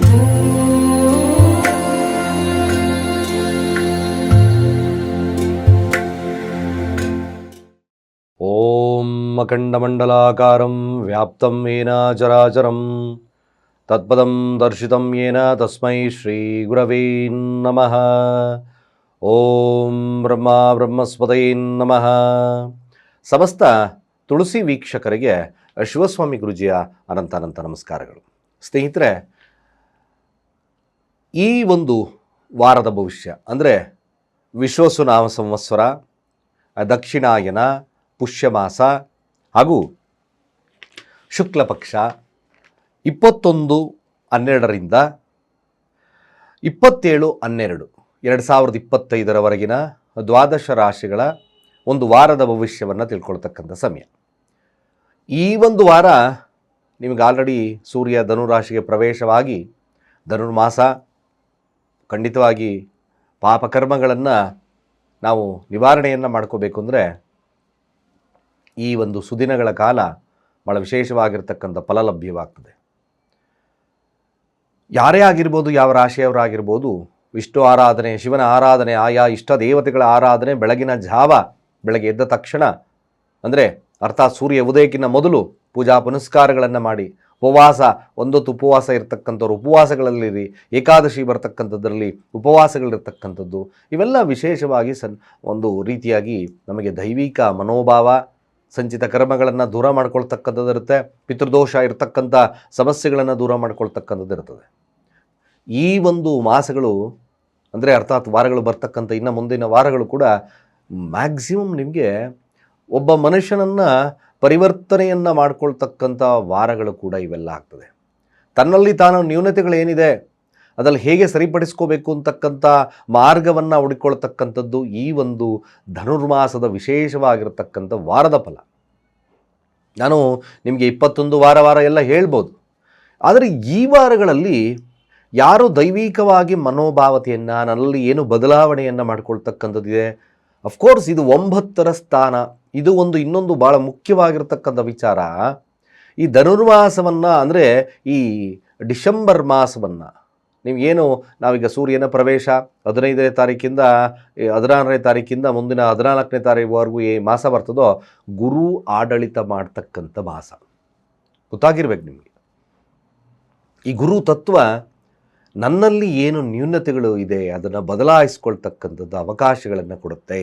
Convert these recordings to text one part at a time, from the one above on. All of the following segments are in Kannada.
ಓಂ ಅಖಂಡಮಂಡಲಾಕಾರಂ ವ್ಯಾಪ್ತಂ ಯೇನ ಚರಾಚರಂ ತತ್ಪದಂ ದರ್ಶಿತಂ ಯೇನ ತಸ್ಮೈ ಶ್ರೀ ಗುರವೇ ನಮಃ. ಓಂ ಬ್ರಹ್ಮಸ್ಪತಯೇ ನಮಃ. ಸಮಸ್ತ ತುಳಸಿ ವೀಕ್ಷಕರಿಗೆ ಶಿವಸ್ವಾಮಿ ಗುರುಜಿಯ ಅನಂತ ನಮಸ್ಕಾರಗಳು. ಸ್ನೇಹಿತರೆ, ಈ ಒಂದು ವಾರದ ಭವಿಷ್ಯ ಅಂದರೆ ವಿಶ್ವಸುನಾಮ ಸಂವತ್ಸರ, ದಕ್ಷಿಣಾಯನ, ಪುಷ್ಯಮಾಸ ಹಾಗೂ ಶುಕ್ಲ ಪಕ್ಷ 21/12ರಿಂದ 27/12/2025 ದ್ವಾದಶ ರಾಶಿಗಳ ಒಂದು ವಾರದ ಭವಿಷ್ಯವನ್ನು ತಿಳ್ಕೊಳ್ತಕ್ಕಂಥ ಸಮಯ. ಈ ಒಂದು ವಾರ ನಿಮಗೆ ಆಲ್ರೆಡಿ ಸೂರ್ಯ ಧನುರಾಶಿಗೆ ಪ್ರವೇಶವಾಗಿ ಧನುರ್ಮಾಸ, ಖಂಡಿತವಾಗಿ ಪಾಪಕರ್ಮಗಳನ್ನು ನಾವು ನಿವಾರಣೆಯನ್ನು ಮಾಡ್ಕೋಬೇಕು ಅಂದರೆ ಈ ಒಂದು ಸುದಿನಗಳ ಕಾಲ ಭಾಳ ವಿಶೇಷವಾಗಿರ್ತಕ್ಕಂಥ ಫಲ ಲಭ್ಯವಾಗ್ತದೆ. ಯಾರೇ ಆಗಿರ್ಬೋದು, ಯಾವ ರಾಶಿಯವರಾಗಿರ್ಬೋದು, ವಿಷ್ಣು ಆರಾಧನೆ, ಶಿವನ ಆರಾಧನೆ, ಆಯಾ ಇಷ್ಟ ದೇವತೆಗಳ ಆರಾಧನೆ ಬೆಳಗ್ಗೆ ಎದ್ದ ತಕ್ಷಣ ಅಂದರೆ ಅರ್ಥಾತ್ ಸೂರ್ಯ ಉದಯಕ್ಕಿಂತ ಮೊದಲು ಪೂಜಾ ಪುನಸ್ಕಾರಗಳನ್ನು ಮಾಡಿ ಉಪವಾಸ, ಒಂದೊತ್ತು ಉಪವಾಸ ಇರತಕ್ಕಂಥವ್ರು ಉಪವಾಸಗಳಲ್ಲಿರಿ, ಏಕಾದಶಿ ಬರ್ತಕ್ಕಂಥದ್ರಲ್ಲಿ ಉಪವಾಸಗಳಿರ್ತಕ್ಕಂಥದ್ದು, ಇವೆಲ್ಲ ವಿಶೇಷವಾಗಿ ಒಂದು ರೀತಿಯಾಗಿ ನಮಗೆ ದೈವಿಕ ಮನೋಭಾವ, ಸಂಚಿತ ಕರ್ಮಗಳನ್ನು ದೂರ ಮಾಡ್ಕೊಳ್ತಕ್ಕಂಥದ್ದು ಇರುತ್ತೆ. ಪಿತೃದೋಷ ಇರತಕ್ಕಂಥ ಸಮಸ್ಯೆಗಳನ್ನು ದೂರ ಮಾಡ್ಕೊಳ್ತಕ್ಕಂಥದ್ದು ಇರ್ತದೆ. ಈ ಒಂದು ಮಾಸಗಳು ಅಂದರೆ ಅರ್ಥಾತ್ ವಾರಗಳು ಬರ್ತಕ್ಕಂಥ ಇನ್ನು ಮುಂದಿನ ವಾರಗಳು ಕೂಡ ಮ್ಯಾಕ್ಸಿಮಮ್ ನಿಮಗೆ ಒಬ್ಬ ಮನುಷ್ಯನನ್ನು ಪರಿವರ್ತನೆಯನ್ನು ಮಾಡ್ಕೊಳ್ತಕ್ಕಂಥ ವಾರಗಳು ಕೂಡ ಇವೆಲ್ಲ ಆಗ್ತದೆ. ತನ್ನಲ್ಲಿ ತಾನು ನ್ಯೂನತೆಗಳೇನಿದೆ ಅದರಲ್ಲಿ ಹೇಗೆ ಸರಿಪಡಿಸ್ಕೋಬೇಕು ಅಂತಕ್ಕಂಥ ಮಾರ್ಗವನ್ನು ಹುಡುಕೊಳ್ತಕ್ಕಂಥದ್ದು ಈ ಒಂದು ಧನುರ್ಮಾಸದ ವಿಶೇಷವಾಗಿರತಕ್ಕಂಥ ವಾರದ ಫಲ. ನಾನು ನಿಮಗೆ 21 ವಾರ ಎಲ್ಲ ಹೇಳ್ಬೋದು. ಆದರೆ ಈ ವಾರಗಳಲ್ಲಿ ಯಾರು ದೈವಿಕವಾಗಿ ಮನೋಭಾವತೆಯನ್ನು, ನನ್ನಲ್ಲಿ ಏನು ಬದಲಾವಣೆಯನ್ನು ಮಾಡ್ಕೊಳ್ತಕ್ಕಂಥದ್ದಿದೆ. ಅಫ್ಕೋರ್ಸ್ ಇದು 9ರ ಸ್ಥಾನ. ಇದು ಇನ್ನೊಂದು ಭಾಳ ಮುಖ್ಯವಾಗಿರ್ತಕ್ಕಂಥ ವಿಚಾರ. ಈ ಧನುರ್ಮಾಸವನ್ನು ಅಂದರೆ ಈ ಡಿಸೆಂಬರ್ ಮಾಸವನ್ನು ನೀವೇನು ನಾವೀಗ ಸೂರ್ಯನ ಪ್ರವೇಶ 15ನೇ ತಾರೀಕಿಂದ 16ನೇ ತಾರೀಕಿಂದ ಮುಂದಿನ 14ನೇ ತಾರೀಕುವರೆಗೂ ಈ ಮಾಸ ಬರ್ತದೋ, ಗುರು ಆಡಳಿತ ಮಾಡ್ತಕ್ಕಂಥ ಮಾಸ. ಗೊತ್ತಾಗಿರ್ಬೇಕು ನಿಮಗೆ. ಈ ಗುರು ತತ್ವ ನನ್ನಲ್ಲಿ ಏನು ನ್ಯೂನತೆಗಳು ಇದೆ ಅದನ್ನು ಬದಲಾಯಿಸ್ಕೊಳ್ತಕ್ಕಂಥದ್ದು ಅವಕಾಶಗಳನ್ನು ಕೊಡುತ್ತೆ.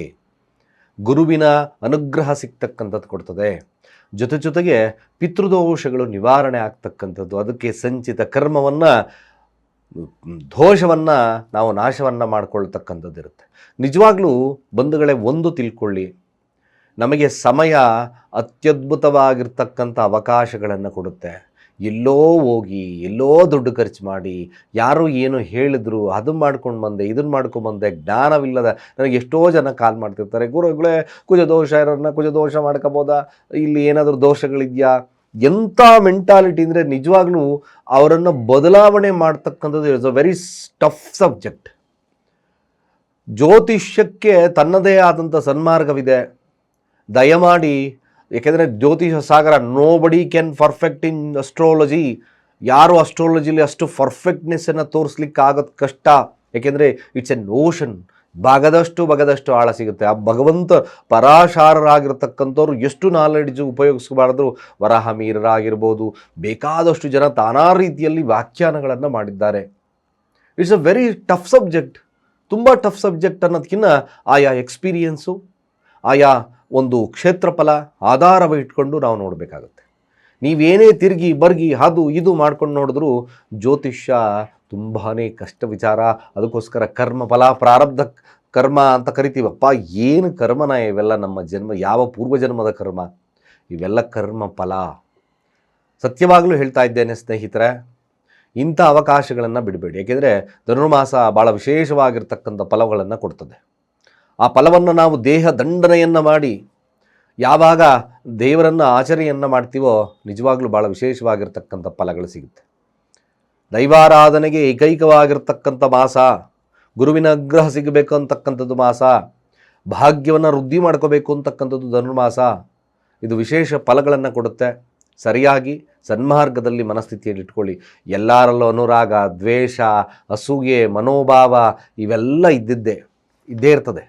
ಗುರುವಿನ ಅನುಗ್ರಹ ಸಿಗ್ತಕ್ಕಂಥದ್ದು ಕೊಡ್ತದೆ. ಜೊತೆಗೆ ಪಿತೃದೋಷಗಳು ನಿವಾರಣೆ ಆಗ್ತಕ್ಕಂಥದ್ದು, ಅದಕ್ಕೆ ಸಂಚಿತ ಕರ್ಮವನ್ನು, ದೋಷವನ್ನು ನಾವು ನಾಶವನ್ನು ಮಾಡಿಕೊಳ್ತಕ್ಕಂಥದ್ದು ಇರುತ್ತೆ. ನಿಜವಾಗ್ಲೂ ಬಂಧುಗಳೇ, ಒಂದು ತಿಳ್ಕೊಳ್ಳಿ, ನಮಗೆ ಸಮಯ ಅತ್ಯದ್ಭುತವಾಗಿರ್ತಕ್ಕಂಥ ಅವಕಾಶಗಳನ್ನು ಕೊಡುತ್ತೆ. ಎಲ್ಲೋ ಹೋಗಿ ಎಲ್ಲೋ ದುಡ್ಡು ಖರ್ಚು ಮಾಡಿ ಯಾರು ಏನು ಹೇಳಿದ್ರು ಅದನ್ನು ಮಾಡ್ಕೊಂಡು ಬಂದೆ, ಇದನ್ನು ಮಾಡ್ಕೊಂಬಂದೆ, ಜ್ಞಾನವಿಲ್ಲದ ನನಗೆ ಎಷ್ಟೋ ಜನ ಕಾಲ್ ಮಾಡ್ತಿರ್ತಾರೆ, ಗುರುಗಳೇ ಕುಜದೋಷ ಇರೋರನ್ನ ಕುಜದೋಷ ಮಾಡ್ಕೋಬೋದಾ, ಇಲ್ಲಿ ಏನಾದರೂ ದೋಷಗಳಿದೆಯಾ. ಎಂಥ ಮೆಂಟಾಲಿಟಿ ಅಂದರೆ ನಿಜವಾಗ್ಲೂ ಅವರನ್ನು ಬದಲಾವಣೆ ಮಾಡ್ತಕ್ಕಂಥದ್ದು it's a very tough subject. ಜ್ಯೋತಿಷ್ಯಕ್ಕೆ ತನ್ನದೇ ಆದಂಥ ಸನ್ಮಾರ್ಗವಿದೆ. ದಯಮಾಡಿ, ಏಕೆಂದರೆ ಜ್ಯೋತಿಷ ಸಾಗರ, nobody can perfect in astrology. ಯಾರು ಅಸ್ಟ್ರಾಲಜಿಲಿ ಅಷ್ಟು ಪರ್ಫೆಕ್ಟ್ನೆಸ್ಸನ್ನು ತೋರಿಸ್ಲಿಕ್ಕೆ ಆಗೋದು ಕಷ್ಟ. ಏಕೆಂದರೆ ಇಟ್ಸ್ ಎನ್ ಓಷನ್. ಬಗದಷ್ಟು ಆಳ ಸಿಗುತ್ತೆ. ಆ ಭಗವಂತ ಪರಾಶಾರರಾಗಿರ್ತಕ್ಕಂಥವ್ರು ಎಷ್ಟು ನಾಲೆಡ್ಜು ಉಪಯೋಗಿಸಬಾರ್ದು. ವರಾಹ ಮೀರರಾಗಿರ್ಬೋದು, ಬೇಕಾದಷ್ಟು ಜನ ನಾನಾ ರೀತಿಯಲ್ಲಿ ವ್ಯಾಖ್ಯಾನಗಳನ್ನು ಮಾಡಿದ್ದಾರೆ. It's a very tough subject. ತುಂಬ ಟಫ್ ಸಬ್ಜೆಕ್ಟ್ ಅನ್ನೋದಕ್ಕಿಂತ ಆಯಾ ಎಕ್ಸ್ಪೀರಿಯನ್ಸು, ಆಯಾ ಒಂದು ಕ್ಷೇತ್ರಫಲ ಆಧಾರವ ಇಟ್ಕೊಂಡು ನಾವು ನೋಡಬೇಕಾಗುತ್ತೆ. ನೀವೇನೇ ತಿರುಗಿ ಬರ್ಗಿ ಅದು ಇದು ಮಾಡ್ಕೊಂಡು ನೋಡಿದ್ರೂ ಜ್ಯೋತಿಷ್ಯ ತುಂಬಾ ಕಷ್ಟ ವಿಚಾರ. ಅದಕ್ಕೋಸ್ಕರ ಕರ್ಮಫಲ, ಪ್ರಾರಬ್ಧ ಕರ್ಮ ಅಂತ ಕರಿತೀವಪ್ಪ. ಏನು ಕರ್ಮನ ಇವೆಲ್ಲ? ನಮ್ಮ ಜನ್ಮ ಯಾವ ಪೂರ್ವಜನ್ಮದ ಕರ್ಮ, ಇವೆಲ್ಲ ಕರ್ಮ ಫಲ. ಸತ್ಯವಾಗಲೂ ಹೇಳ್ತಾ ಇದ್ದೇನೆ ಸ್ನೇಹಿತರೆ, ಇಂಥ ಅವಕಾಶಗಳನ್ನು ಬಿಡಬೇಡಿ. ಏಕೆಂದರೆ ಧನುರ್ಮಾಸ ಭಾಳ ವಿಶೇಷವಾಗಿರ್ತಕ್ಕಂಥ ಫಲಗಳನ್ನು ಕೊಡ್ತದೆ. ಆ ಫಲವನ್ನು ನಾವು ದೇಹ ದಂಡನೆಯನ್ನು ಮಾಡಿ ಯಾವಾಗ ದೇವರನ್ನು ಆಚರಣೆಯನ್ನು ಮಾಡ್ತೀವೋ ನಿಜವಾಗ್ಲೂ ಭಾಳ ವಿಶೇಷವಾಗಿರ್ತಕ್ಕಂಥ ಫಲಗಳು ಸಿಗುತ್ತೆ. ದೈವಾರಾಧನೆಗೆ ಏಕೈಕವಾಗಿರ್ತಕ್ಕಂಥ ಮಾಸ, ಗುರುವಿನ ಅನುಗ್ರಹ ಸಿಗಬೇಕು ಅಂತಕ್ಕಂಥದ್ದು ಮಾಸ, ಭಾಗ್ಯವನ್ನು ವೃದ್ಧಿ ಮಾಡ್ಕೋಬೇಕು ಅಂತಕ್ಕಂಥದ್ದು ಧನುರ್ಮಾಸ. ಇದು ವಿಶೇಷ ಫಲಗಳನ್ನು ಕೊಡುತ್ತೆ. ಸರಿಯಾಗಿ ಸನ್ಮಾರ್ಗದಲ್ಲಿ ಮನಸ್ಥಿತಿಯಲ್ಲಿ ಇಟ್ಕೊಳ್ಳಿ. ಎಲ್ಲರಲ್ಲೂ ಅನುರಾಗ, ದ್ವೇಷ, ಅಸೂಯೆ, ಮನೋಭಾವ ಇವೆಲ್ಲ ಇದ್ದೇ ಇರ್ತದೆ.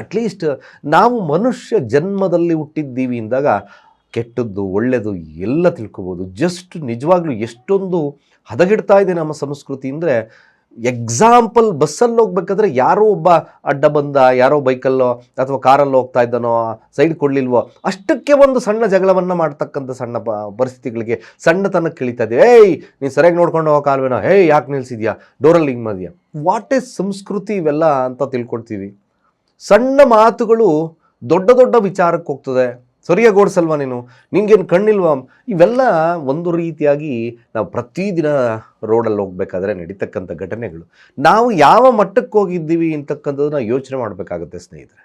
ಅಟ್ಲೀಸ್ಟ್ ನಾವು ಮನುಷ್ಯ ಜನ್ಮದಲ್ಲಿ ಹುಟ್ಟಿದ್ದೀವಿ ಅಂದಾಗ ಕೆಟ್ಟದ್ದು ಒಳ್ಳೆಯದು ಎಲ್ಲ ತಿಳ್ಕೊಬೋದು. ಜಸ್ಟ್ ನಿಜವಾಗ್ಲೂ ಎಷ್ಟೊಂದು ಹದಗೆಡ್ತಾ ಇದೆ ನಮ್ಮ ಸಂಸ್ಕೃತಿ ಅಂದರೆ, ಎಕ್ಸಾಂಪಲ್ ಬಸ್ಸಲ್ಲಿ ಹೋಗ್ಬೇಕಾದ್ರೆ ಯಾರೋ ಒಬ್ಬ ಅಡ್ಡ ಬಂದ, ಯಾರೋ ಬೈಕಲ್ಲೋ ಅಥವಾ ಕಾರಲ್ಲೋ ಹೋಗ್ತಾ ಇದ್ದಾನೋ, ಸೈಡ್ ಕೊಡಲಿಲ್ವೋ, ಅಷ್ಟಕ್ಕೆ ಒಂದು ಸಣ್ಣ ಜಗಳವನ್ನು ಮಾಡ್ತಕ್ಕಂಥ ಸಣ್ಣ ಪರಿಸ್ಥಿತಿಗಳಿಗೆ ಸಣ್ಣತನಕ್ಕೆ ಇಳಿತಾ ಇದೆ. ಏಯ್ ನೀನು ಸರಿಯಾಗಿ ನೋಡ್ಕೊಂಡು ಹೋಗೋ ಕಾಲ್ವೇನೋ, ಏಯ್ ಯಾಕೆ ನಿಲ್ಸಿದ್ಯಾ, ಡೋರಲ್ಲಿ ಹಿಂಗೆ ಮಾಡಿದ್ಯಾ, ವಾಟ್ ಈಸ್ ಸಂಸ್ಕೃತಿ ಇವೆಲ್ಲ ಅಂತ ತಿಳ್ಕೊಳ್ತೀವಿ. ಸಣ್ಣ ಮಾತುಗಳು ದೊಡ್ಡ ದೊಡ್ಡ ವಿಚಾರಕ್ಕೆ ಹೋಗ್ತದೆ. ಸರಿಯಾಗಿ ಓಡಿಸಲ್ವಾ ನೀನು, ನಿಂಗೇನು ಕಣ್ಣಿಲ್ವಾ, ಇವೆಲ್ಲ ಒಂದು ರೀತಿಯಾಗಿ ನಾವು ಪ್ರತಿದಿನ ರೋಡಲ್ಲಿ ಹೋಗ್ಬೇಕಾದ್ರೆ ನಡೀತಕ್ಕಂಥ ಘಟನೆಗಳು. ನಾವು ಯಾವ ಮಟ್ಟಕ್ಕೆ ಹೋಗಿದ್ದೀವಿ ಅಂತಕ್ಕಂಥದ್ದನ್ನ ಯೋಚನೆ ಮಾಡಬೇಕಾಗುತ್ತೆ ಸ್ನೇಹಿತರೆ.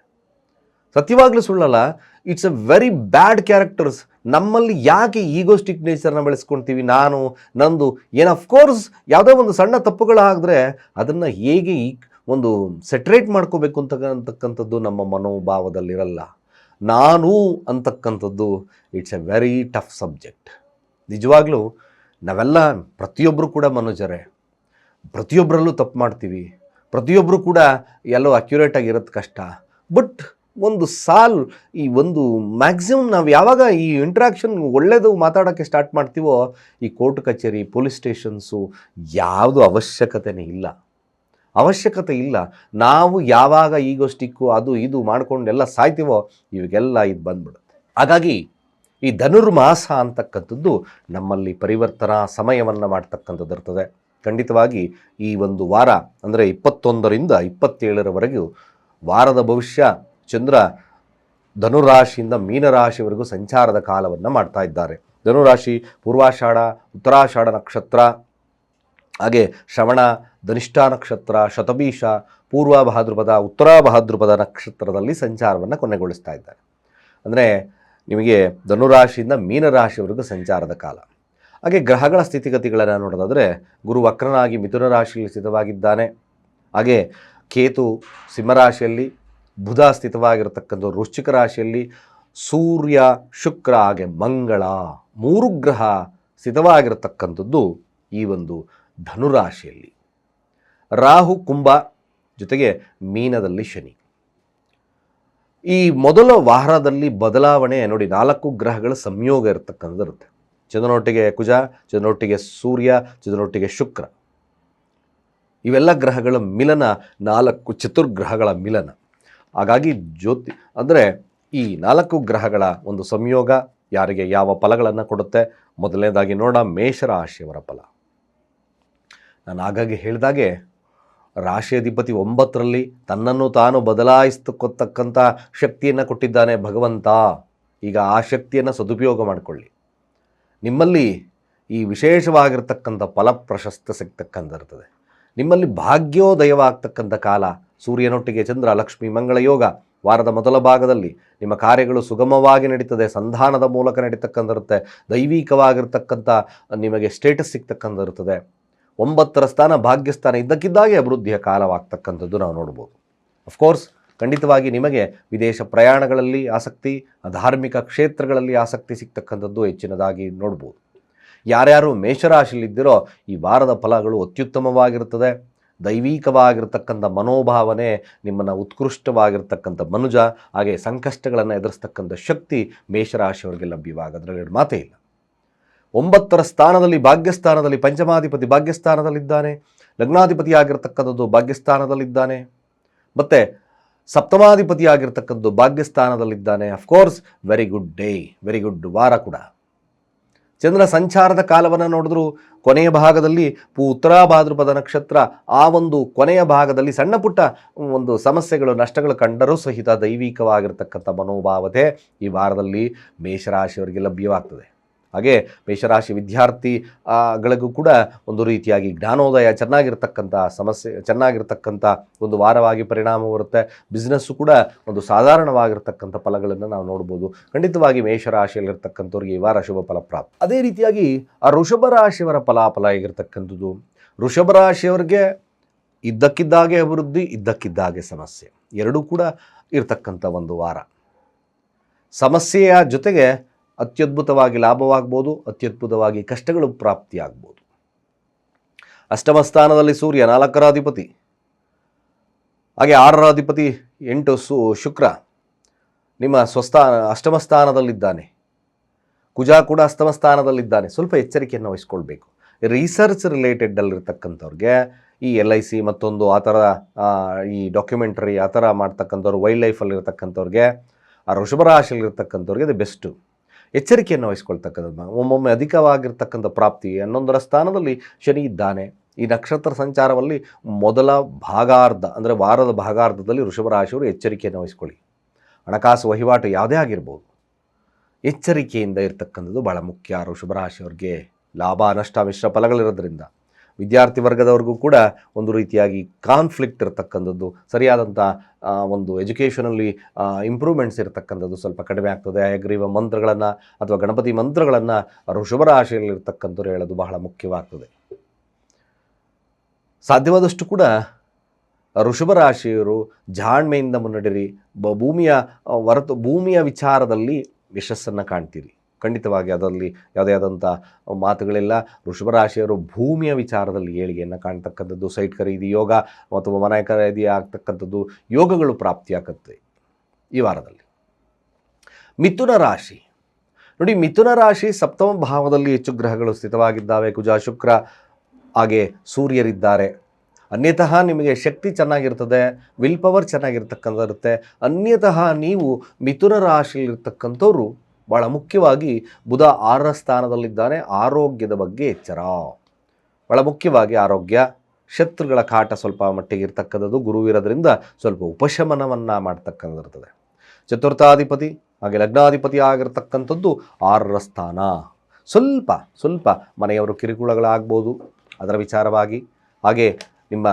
ಸತ್ಯವಾಗ್ಲೂ ಸುಳ್ಳಲ್ಲ, it's a very bad characters. ನಮ್ಮಲ್ಲಿ ಯಾಕೆ ಈಗೋಸ್ಟಿಕ್ ನೇಚರ್ನ ಬೆಳೆಸ್ಕೊಳ್ತೀವಿ, ನಾನು ನಂದು ಏನು. ಅಫ್ಕೋರ್ಸ್ ಯಾವುದೋ ಒಂದು ಸಣ್ಣ ತಪ್ಪುಗಳಾದರೆ ಅದನ್ನು ಹೇಗೆ ಒಂದು ಸೆಟ್ರೇಟ್ ಮಾಡ್ಕೋಬೇಕು ಅಂತಕ್ಕಂಥದ್ದು ನಮ್ಮ ಮನೋಭಾವದಲ್ಲಿರಲ್ಲ. ನಾನು ಅಂತಕ್ಕಂಥದ್ದು it's A very tough subject. ನಿಜವಾಗ್ಲೂ ನಾವೆಲ್ಲ ಪ್ರತಿಯೊಬ್ಬರು ಕೂಡ ಮನುಷ್ಯರೇ, ಪ್ರತಿಯೊಬ್ಬರಲ್ಲೂ ತಪ್ಪು ಮಾಡ್ತೀವಿ, ಪ್ರತಿಯೊಬ್ಬರು ಕೂಡ ಎಲ್ಲೋ ಅಕ್ಯುರೇಟಾಗಿ ಇರೋದು ಕಷ್ಟ. ಬಟ್ ಒಂದು ಈ ಒಂದು ಮ್ಯಾಕ್ಸಿಮಮ್ ನಾವು ಯಾವಾಗ ಈ ಇಂಟ್ರಾಕ್ಷನ್ ಒಳ್ಳೆಯದು ಮಾತಾಡೋಕ್ಕೆ ಸ್ಟಾರ್ಟ್ ಮಾಡ್ತೀವೋ, ಈ ಕೋರ್ಟ್ ಕಚೇರಿ, ಪೊಲೀಸ್ ಸ್ಟೇಷನ್ಸು ಯಾವುದು ಅವಶ್ಯಕತೆನೇ ಇಲ್ಲ. ನಾವು ಯಾವಾಗ ಈಗೋಸ್ಟಿಕ್ಕು ಅದು ಇದು ಮಾಡ್ಕೊಂಡೆಲ್ಲ ಸಾಯ್ತೀವೋ ಇವಾಗೆಲ್ಲ ಇದು ಬಂದ್ಬಿಡುತ್ತೆ. ಹಾಗಾಗಿ ಈ ಧನುರ್ಮಾಸ ಅಂತಕ್ಕಂಥದ್ದು ನಮ್ಮಲ್ಲಿ ಪರಿವರ್ತನಾ ಸಮಯವನ್ನು ಮಾಡ್ತಕ್ಕಂಥದ್ದು ಇರ್ತದೆ. ಖಂಡಿತವಾಗಿ ಈ ಒಂದು ವಾರ ಅಂದರೆ 21ರಿಂದ 27ರವರೆಗೂ ವಾರದ ಭವಿಷ್ಯ ಚಂದ್ರ ಧನುರಾಶಿಯಿಂದ ಮೀನರಾಶಿವರೆಗೂ ಸಂಚಾರದ ಕಾಲವನ್ನು ಮಾಡ್ತಾ ಇದ್ದಾರೆ. ಧನುರಾಶಿ ಪೂರ್ವಾಷಾಢ, ಉತ್ತರಾಷಾಢ ನಕ್ಷತ್ರ, ಹಾಗೆ ಶ್ರವಣ, ಧನಿಷ್ಠಾ ನಕ್ಷತ್ರ, ಶತಭೀಷ, ಪೂರ್ವ ಭಾದ್ರಪದ, ಉತ್ತರ ಭಾದ್ರಪದ ನಕ್ಷತ್ರದಲ್ಲಿ ಸಂಚಾರವನ್ನು ಕೊನೆಗೊಳಿಸ್ತಾ ಇದ್ದಾರೆ. ಅಂದರೆ ನಿಮಗೆ ಧನುರಾಶಿಯಿಂದ ಮೀನರಾಶಿವರೆಗೂ ಸಂಚಾರದ ಕಾಲ. ಹಾಗೆ ಗ್ರಹಗಳ ಸ್ಥಿತಿಗತಿಗಳನ್ನು ನೋಡೋದಾದರೆ, ಗುರು ವಕ್ರನಾಗಿ ಮಿಥುನ ರಾಶಿಯಲ್ಲಿ ಸ್ಥಿತವಾಗಿದ್ದಾನೆ. ಹಾಗೆ ಕೇತು ಸಿಂಹರಾಶಿಯಲ್ಲಿ, ಬುಧ ಸ್ಥಿತವಾಗಿರತಕ್ಕಂಥ ವೃಶ್ಚಿಕ ರಾಶಿಯಲ್ಲಿ, ಸೂರ್ಯ, ಶುಕ್ರ ಹಾಗೆ ಮಂಗಳ 3 ಗ್ರಹ ಸ್ಥಿತವಾಗಿರತಕ್ಕಂಥದ್ದು ಈ ಒಂದು ಧನುರಾಶಿಯಲ್ಲಿ. ರಾಹು ಕುಂಭ ಜೊತೆಗೆ ಮೀನದಲ್ಲಿ ಶನಿ. ಈ ಮೊದಲ ವಾರದಲ್ಲಿ ಬದಲಾವಣೆ ನೋಡಿ, 4 ಗ್ರಹಗಳ ಸಂಯೋಗ ಇರತಕ್ಕಂಥದ್ದು ಇರುತ್ತೆ. ಚಂದ್ರನೊಟ್ಟಿಗೆ ಕುಜ, ಚಂದ್ರನೊಟ್ಟಿಗೆ ಸೂರ್ಯ, ಚಂದ್ರನೊಟ್ಟಿಗೆ ಶುಕ್ರ, ಇವೆಲ್ಲ ಗ್ರಹಗಳ ಮಿಲನ, 4 ಚತುರ್ಗ್ರಹಗಳ ಮಿಲನ. ಹಾಗಾಗಿ ಅಂದರೆ ಈ 4 ಗ್ರಹಗಳ ಒಂದು ಸಂಯೋಗ ಯಾರಿಗೆ ಯಾವ ಫಲಗಳನ್ನು ಕೊಡುತ್ತೆ. ಮೊದಲನೇದಾಗಿ ನೋಡೋಣ ಮೇಷರಾಶಿಯವರ ಫಲ. ನಾನು ಆಗಾಗ್ಗೆ ಹೇಳಿದಾಗೆ ರಾಶಿಯಾಧಿಪತಿ 9ರಲ್ಲಿ ತನ್ನನ್ನು ತಾನು ಬದಲಾಯಿಸ್ತಕ್ಕಂಥ ಶಕ್ತಿಯನ್ನು ಕೊಟ್ಟಿದ್ದಾನೆ ಭಗವಂತ. ಈಗ ಆ ಶಕ್ತಿಯನ್ನು ಸದುಪಯೋಗ ಮಾಡಿಕೊಳ್ಳಿ. ನಿಮ್ಮಲ್ಲಿ ಈ ವಿಶೇಷವಾಗಿರ್ತಕ್ಕಂಥ ಫಲ ಪ್ರಶಸ್ತಿ ಸಿಗ್ತಕ್ಕಂಥ ಇರ್ತದೆ. ನಿಮ್ಮಲ್ಲಿ ಭಾಗ್ಯೋದಯವಾಗ್ತಕ್ಕಂಥ ಕಾಲ. ಸೂರ್ಯನೊಟ್ಟಿಗೆ ಚಂದ್ರ, ಲಕ್ಷ್ಮಿ, ಮಂಗಳ ಯೋಗ ವಾರದ ಮೊದಲ ಭಾಗದಲ್ಲಿ ನಿಮ್ಮ ಕಾರ್ಯಗಳು ಸುಗಮವಾಗಿ ನಡೀತದೆ. ಸಂಧಾನದ ಮೂಲಕ ನಡೀತಕ್ಕಂಥ ಇರುತ್ತೆ. ದೈವಿಕವಾಗಿರ್ತಕ್ಕಂಥ ನಿಮಗೆ ಸ್ಟೇಟಸ್ ಸಿಗ್ತಕ್ಕಂಥ ಇರ್ತದೆ. 9ರ ಸ್ಥಾನ ಭಾಗ್ಯಸ್ಥಾನ, ಇದ್ದಕ್ಕಿದ್ದಾಗೆ ಅಭಿವೃದ್ಧಿಯ ಕಾಲವಾಗ್ತಕ್ಕಂಥದ್ದು ನಾವು ನೋಡ್ಬೋದು. ಅಫ್ಕೋರ್ಸ್ ಖಂಡಿತವಾಗಿ ನಿಮಗೆ ವಿದೇಶ ಪ್ರಯಾಣಗಳಲ್ಲಿ ಆಸಕ್ತಿ, ಧಾರ್ಮಿಕ ಕ್ಷೇತ್ರಗಳಲ್ಲಿ ಆಸಕ್ತಿ ಸಿಗ್ತಕ್ಕಂಥದ್ದು ಹೆಚ್ಚಿನದಾಗಿ ನೋಡ್ಬೋದು. ಯಾರ್ಯಾರು ಮೇಷರಾಶಿಯಲ್ಲಿದ್ದಿರೋ ಈ ವಾರದ ಫಲಗಳು ಅತ್ಯುತ್ತಮವಾಗಿರ್ತದೆ. ದೈವಿಕವಾಗಿರ್ತಕ್ಕಂಥ ಮನೋಭಾವನೆ, ನಿಮ್ಮನ್ನು ಉತ್ಕೃಷ್ಟವಾಗಿರ್ತಕ್ಕಂಥ ಮನುಜ, ಹಾಗೆ ಸಂಕಷ್ಟಗಳನ್ನು ಎದುರಿಸ್ತಕ್ಕಂಥ ಶಕ್ತಿ ಮೇಷರಾಶಿಯವರಿಗೆ ಲಭ್ಯವಾಗೋದ್ರಲ್ಲಿ 2 ಮಾತೇ ಇಲ್ಲ. 9ರ ಸ್ಥಾನದಲ್ಲಿ ಭಾಗ್ಯಸ್ಥಾನದಲ್ಲಿ ಪಂಚಮಾಧಿಪತಿ ಭಾಗ್ಯಸ್ಥಾನದಲ್ಲಿದ್ದಾನೆ. ಲಗ್ನಾಧಿಪತಿ ಆಗಿರ್ತಕ್ಕಂಥದ್ದು ಭಾಗ್ಯಸ್ಥಾನದಲ್ಲಿದ್ದಾನೆ. ಮತ್ತು ಸಪ್ತಮಾಧಿಪತಿ ಆಗಿರ್ತಕ್ಕಂಥದ್ದು ಭಾಗ್ಯಸ್ಥಾನದಲ್ಲಿದ್ದಾನೆ. Of course very good day, very good ವಾರ ಕೂಡ. ಚಂದ್ರ ಸಂಚಾರದ ಕಾಲವನ್ನು ನೋಡಿದ್ರು ಕೊನೆಯ ಭಾಗದಲ್ಲಿ ಉತ್ತರ ಭಾದ್ರಪದ ನಕ್ಷತ್ರ, ಆ ಒಂದು ಕೊನೆಯ ಭಾಗದಲ್ಲಿ ಸಣ್ಣ ಪುಟ್ಟ ಒಂದು ಸಮಸ್ಯೆಗಳು, ನಷ್ಟಗಳು ಕಂಡರೂ ಸಹಿತ ದೈವಿಕವಾಗಿರ್ತಕ್ಕಂಥ ಮನೋಭಾವತೆ ಈ ವಾರದಲ್ಲಿ ಮೇಷರಾಶಿಯವರಿಗೆ ಲಭ್ಯವಾಗ್ತದೆ. ಹಾಗೆ ಮೇಷರಾಶಿ ವಿದ್ಯಾರ್ಥಿಗಳಿಗೂ ಕೂಡ ಒಂದು ರೀತಿಯಾಗಿ ಜ್ಞಾನೋದಯ, ಚೆನ್ನಾಗಿರ್ತಕ್ಕಂಥ ಒಂದು ವಾರವಾಗಿ ಪರಿಣಾಮ ಬರುತ್ತೆ. ಬಿಸ್ನೆಸ್ಸು ಕೂಡ ಒಂದು ಸಾಧಾರಣವಾಗಿರ್ತಕ್ಕಂಥ ಫಲಗಳನ್ನು ನಾವು ನೋಡ್ಬೋದು. ಖಂಡಿತವಾಗಿ ಮೇಷರಾಶಿಯಲ್ಲಿರ್ತಕ್ಕಂಥವ್ರಿಗೆ ಈ ವಾರ ಶುಭ ಫಲ ಪ್ರಾಪ್ತಿ. ಅದೇ ರೀತಿಯಾಗಿ ಆ ವೃಷಭ ರಾಶಿಯವರ ಫಲಾಫಲ ಆಗಿರ್ತಕ್ಕಂಥದ್ದು, ವೃಷಭ ರಾಶಿಯವರಿಗೆ ಇದ್ದಕ್ಕಿದ್ದಾಗೆ ಅಭಿವೃದ್ಧಿ, ಇದ್ದಕ್ಕಿದ್ದಾಗೆ ಸಮಸ್ಯೆ, ಎರಡೂ ಕೂಡ ಇರ್ತಕ್ಕಂಥ ಒಂದು ವಾರ. ಸಮಸ್ಯೆಯ ಜೊತೆಗೆ ಅತ್ಯದ್ಭುತವಾಗಿ ಲಾಭವಾಗ್ಬೋದು, ಅತ್ಯದ್ಭುತವಾಗಿ ಕಷ್ಟಗಳು ಪ್ರಾಪ್ತಿಯಾಗ್ಬೋದು. ಅಷ್ಟಮ ಸ್ಥಾನದಲ್ಲಿ ಸೂರ್ಯ 4ರ ಅಧಿಪತಿ, ಹಾಗೆ 6ರ ಅಧಿಪತಿ 8 ಶುಕ್ರ ನಿಮ್ಮ ಅಷ್ಟಮ ಸ್ಥಾನದಲ್ಲಿದ್ದಾನೆ. ಕುಜ ಕೂಡ ಅಷ್ಟಮ ಸ್ಥಾನದಲ್ಲಿದ್ದಾನೆ. ಸ್ವಲ್ಪ ಎಚ್ಚರಿಕೆಯನ್ನು ವಹಿಸ್ಕೊಳ್ಬೇಕು. ರಿಸರ್ಚ್ ರಿಲೇಟೆಡಲ್ಲಿರ್ತಕ್ಕಂಥವ್ರಿಗೆ ಈ LIC ಮತ್ತೊಂದು ಆ ಥರ ಈ ಡಾಕ್ಯುಮೆಂಟ್ರಿ ಆ ಥರ ಮಾಡ್ತಕ್ಕಂಥವ್ರು, ವೈಲ್ಡ್ ಲೈಫಲ್ಲಿರ್ತಕ್ಕಂಥವ್ರಿಗೆ, ಆ ವೃಷಭ ರಾಶಿಯಲ್ಲಿರ್ತಕ್ಕಂಥವ್ರಿಗೆ ಅದು ಬೆಸ್ಟು. ಎಚ್ಚರಿಕೆಯನ್ನು ವಹಿಸ್ಕೊಳ್ತಕ್ಕಂಥದ್ದು. ಒಮ್ಮೊಮ್ಮೆ ಅಧಿಕವಾಗಿರ್ತಕ್ಕಂಥ ಪ್ರಾಪ್ತಿ. 11ರ ಸ್ಥಾನದಲ್ಲಿ ಶನಿ ಇದ್ದಾನೆ. ಈ ನಕ್ಷತ್ರ ಸಂಚಾರದಲ್ಲಿ ಮೊದಲ ಭಾಗಾರ್ಧ ಅಂದರೆ ವಾರದ ಭಾಗಾರ್ಧದಲ್ಲಿ ವೃಷಭ ರಾಶಿಯವರು ಎಚ್ಚರಿಕೆಯನ್ನು ವಹಿಸ್ಕೊಳ್ಳಿ. ಹಣಕಾಸು ವಹಿವಾಟು ಯಾವುದೇ ಆಗಿರ್ಬೋದು, ಎಚ್ಚರಿಕೆಯಿಂದ ಇರ್ತಕ್ಕಂಥದ್ದು ಭಾಳ ಮುಖ್ಯ. ವೃಷಭ ರಾಶಿಯವ್ರಿಗೆ ಲಾಭ ನಷ್ಟ ಮಿಶ್ರ ಫಲಗಳಿರೋದ್ರಿಂದ ವಿದ್ಯಾರ್ಥಿ ವರ್ಗದವ್ರಿಗೂ ಕೂಡ ಒಂದು ರೀತಿಯಾಗಿ ಕಾನ್ಫ್ಲಿಕ್ಟ್ ಇರತಕ್ಕಂಥದ್ದು, ಸರಿಯಾದಂಥ ಒಂದು ಎಜುಕೇಷನಲ್ಲಿ ಇಂಪ್ರೂವ್ಮೆಂಟ್ಸ್ ಇರತಕ್ಕಂಥದ್ದು ಸ್ವಲ್ಪ ಕಡಿಮೆ ಆಗ್ತದೆ. ಹಯಗ್ರೀವ ಮಂತ್ರಗಳನ್ನು ಅಥವಾ ಗಣಪತಿ ಮಂತ್ರಗಳನ್ನು ವೃಷಭ ರಾಶಿಯಲ್ಲಿರ್ತಕ್ಕಂಥವ್ರು ಹೇಳೋದು ಬಹಳ ಮುಖ್ಯವಾಗ್ತದೆ. ಸಾಧ್ಯವಾದಷ್ಟು ಕೂಡ ವೃಷಭ ರಾಶಿಯವರು ಜಾಣ್ಮೆಯಿಂದ ಮುನ್ನಡೆಯಿರಿ. ಭೂಮಿಯ ವಿಚಾರದಲ್ಲಿ ಯಶಸ್ಸನ್ನು ಕಾಣ್ತೀರಿ. ಖಂಡಿತವಾಗಿ ಅದರಲ್ಲಿ ಯಾವುದೇ ಆದಂಥ ಮಾತುಗಳಿಲ್ಲ. ವೃಷಭ ರಾಶಿಯವರು ಭೂಮಿಯ ವಿಚಾರದಲ್ಲಿ ಏಳಿಗೆಯನ್ನು ಕಾಣ್ತಕ್ಕಂಥದ್ದು, ಸೈಟ್ ಖರೀದಿ ಯೋಗ ಅಥವಾ ಮನೆ ಖರೀದಿ ಆಗ್ತಕ್ಕಂಥದ್ದು ಯೋಗಗಳು ಪ್ರಾಪ್ತಿಯಾಗುತ್ತೆ ಈ ವಾರದಲ್ಲಿ. ಮಿಥುನ ರಾಶಿ ನೋಡಿ, ಮಿಥುನ ರಾಶಿ ಸಪ್ತಮ ಭಾವದಲ್ಲಿ ಹೆಚ್ಚು ಗ್ರಹಗಳು ಸ್ಥಿತವಾಗಿದ್ದಾವೆ. ಕುಜ ಶುಕ್ರ ಹಾಗೆ ಸೂರ್ಯರಿದ್ದಾರೆ. ಅನ್ಯತಃ ನಿಮಗೆ ಶಕ್ತಿ ಚೆನ್ನಾಗಿರ್ತದೆ, ವಿಲ್ ಪವರ್ ಚೆನ್ನಾಗಿರ್ತಕ್ಕಂಥಿರುತ್ತೆ. ಅನ್ಯತಃ ನೀವು ಮಿಥುನ ರಾಶಿಯಲ್ಲಿರ್ತಕ್ಕಂಥವ್ರು ಭಾಳ ಮುಖ್ಯವಾಗಿ ಬುಧ 6ರ ಸ್ಥಾನದಲ್ಲಿದ್ದಾನೆ. ಆರೋಗ್ಯದ ಬಗ್ಗೆ ಎಚ್ಚರ, ಭಾಳ ಮುಖ್ಯವಾಗಿ ಆರೋಗ್ಯ. ಶತ್ರುಗಳ ಕಾಟ ಸ್ವಲ್ಪ ಮಟ್ಟಿಗೆ ಇರ್ತಕ್ಕಂಥದ್ದು. ಗುರು ಇರೋದ್ರಿಂದ ಸ್ವಲ್ಪ ಉಪಶಮನವನ್ನು ಮಾಡ್ತಕ್ಕಂಥಿರ್ತದೆ. ಚತುರ್ಥಾಧಿಪತಿ ಹಾಗೆ ಲಗ್ನಾಧಿಪತಿ ಆಗಿರ್ತಕ್ಕಂಥದ್ದು 6ರ ಸ್ಥಾನ. ಸ್ವಲ್ಪ ಮನೆಯವರು ಕಿರುಕುಳಗಳಾಗ್ಬೋದು ಅದರ ವಿಚಾರವಾಗಿ. ಹಾಗೆ ನಿಮ್ಮ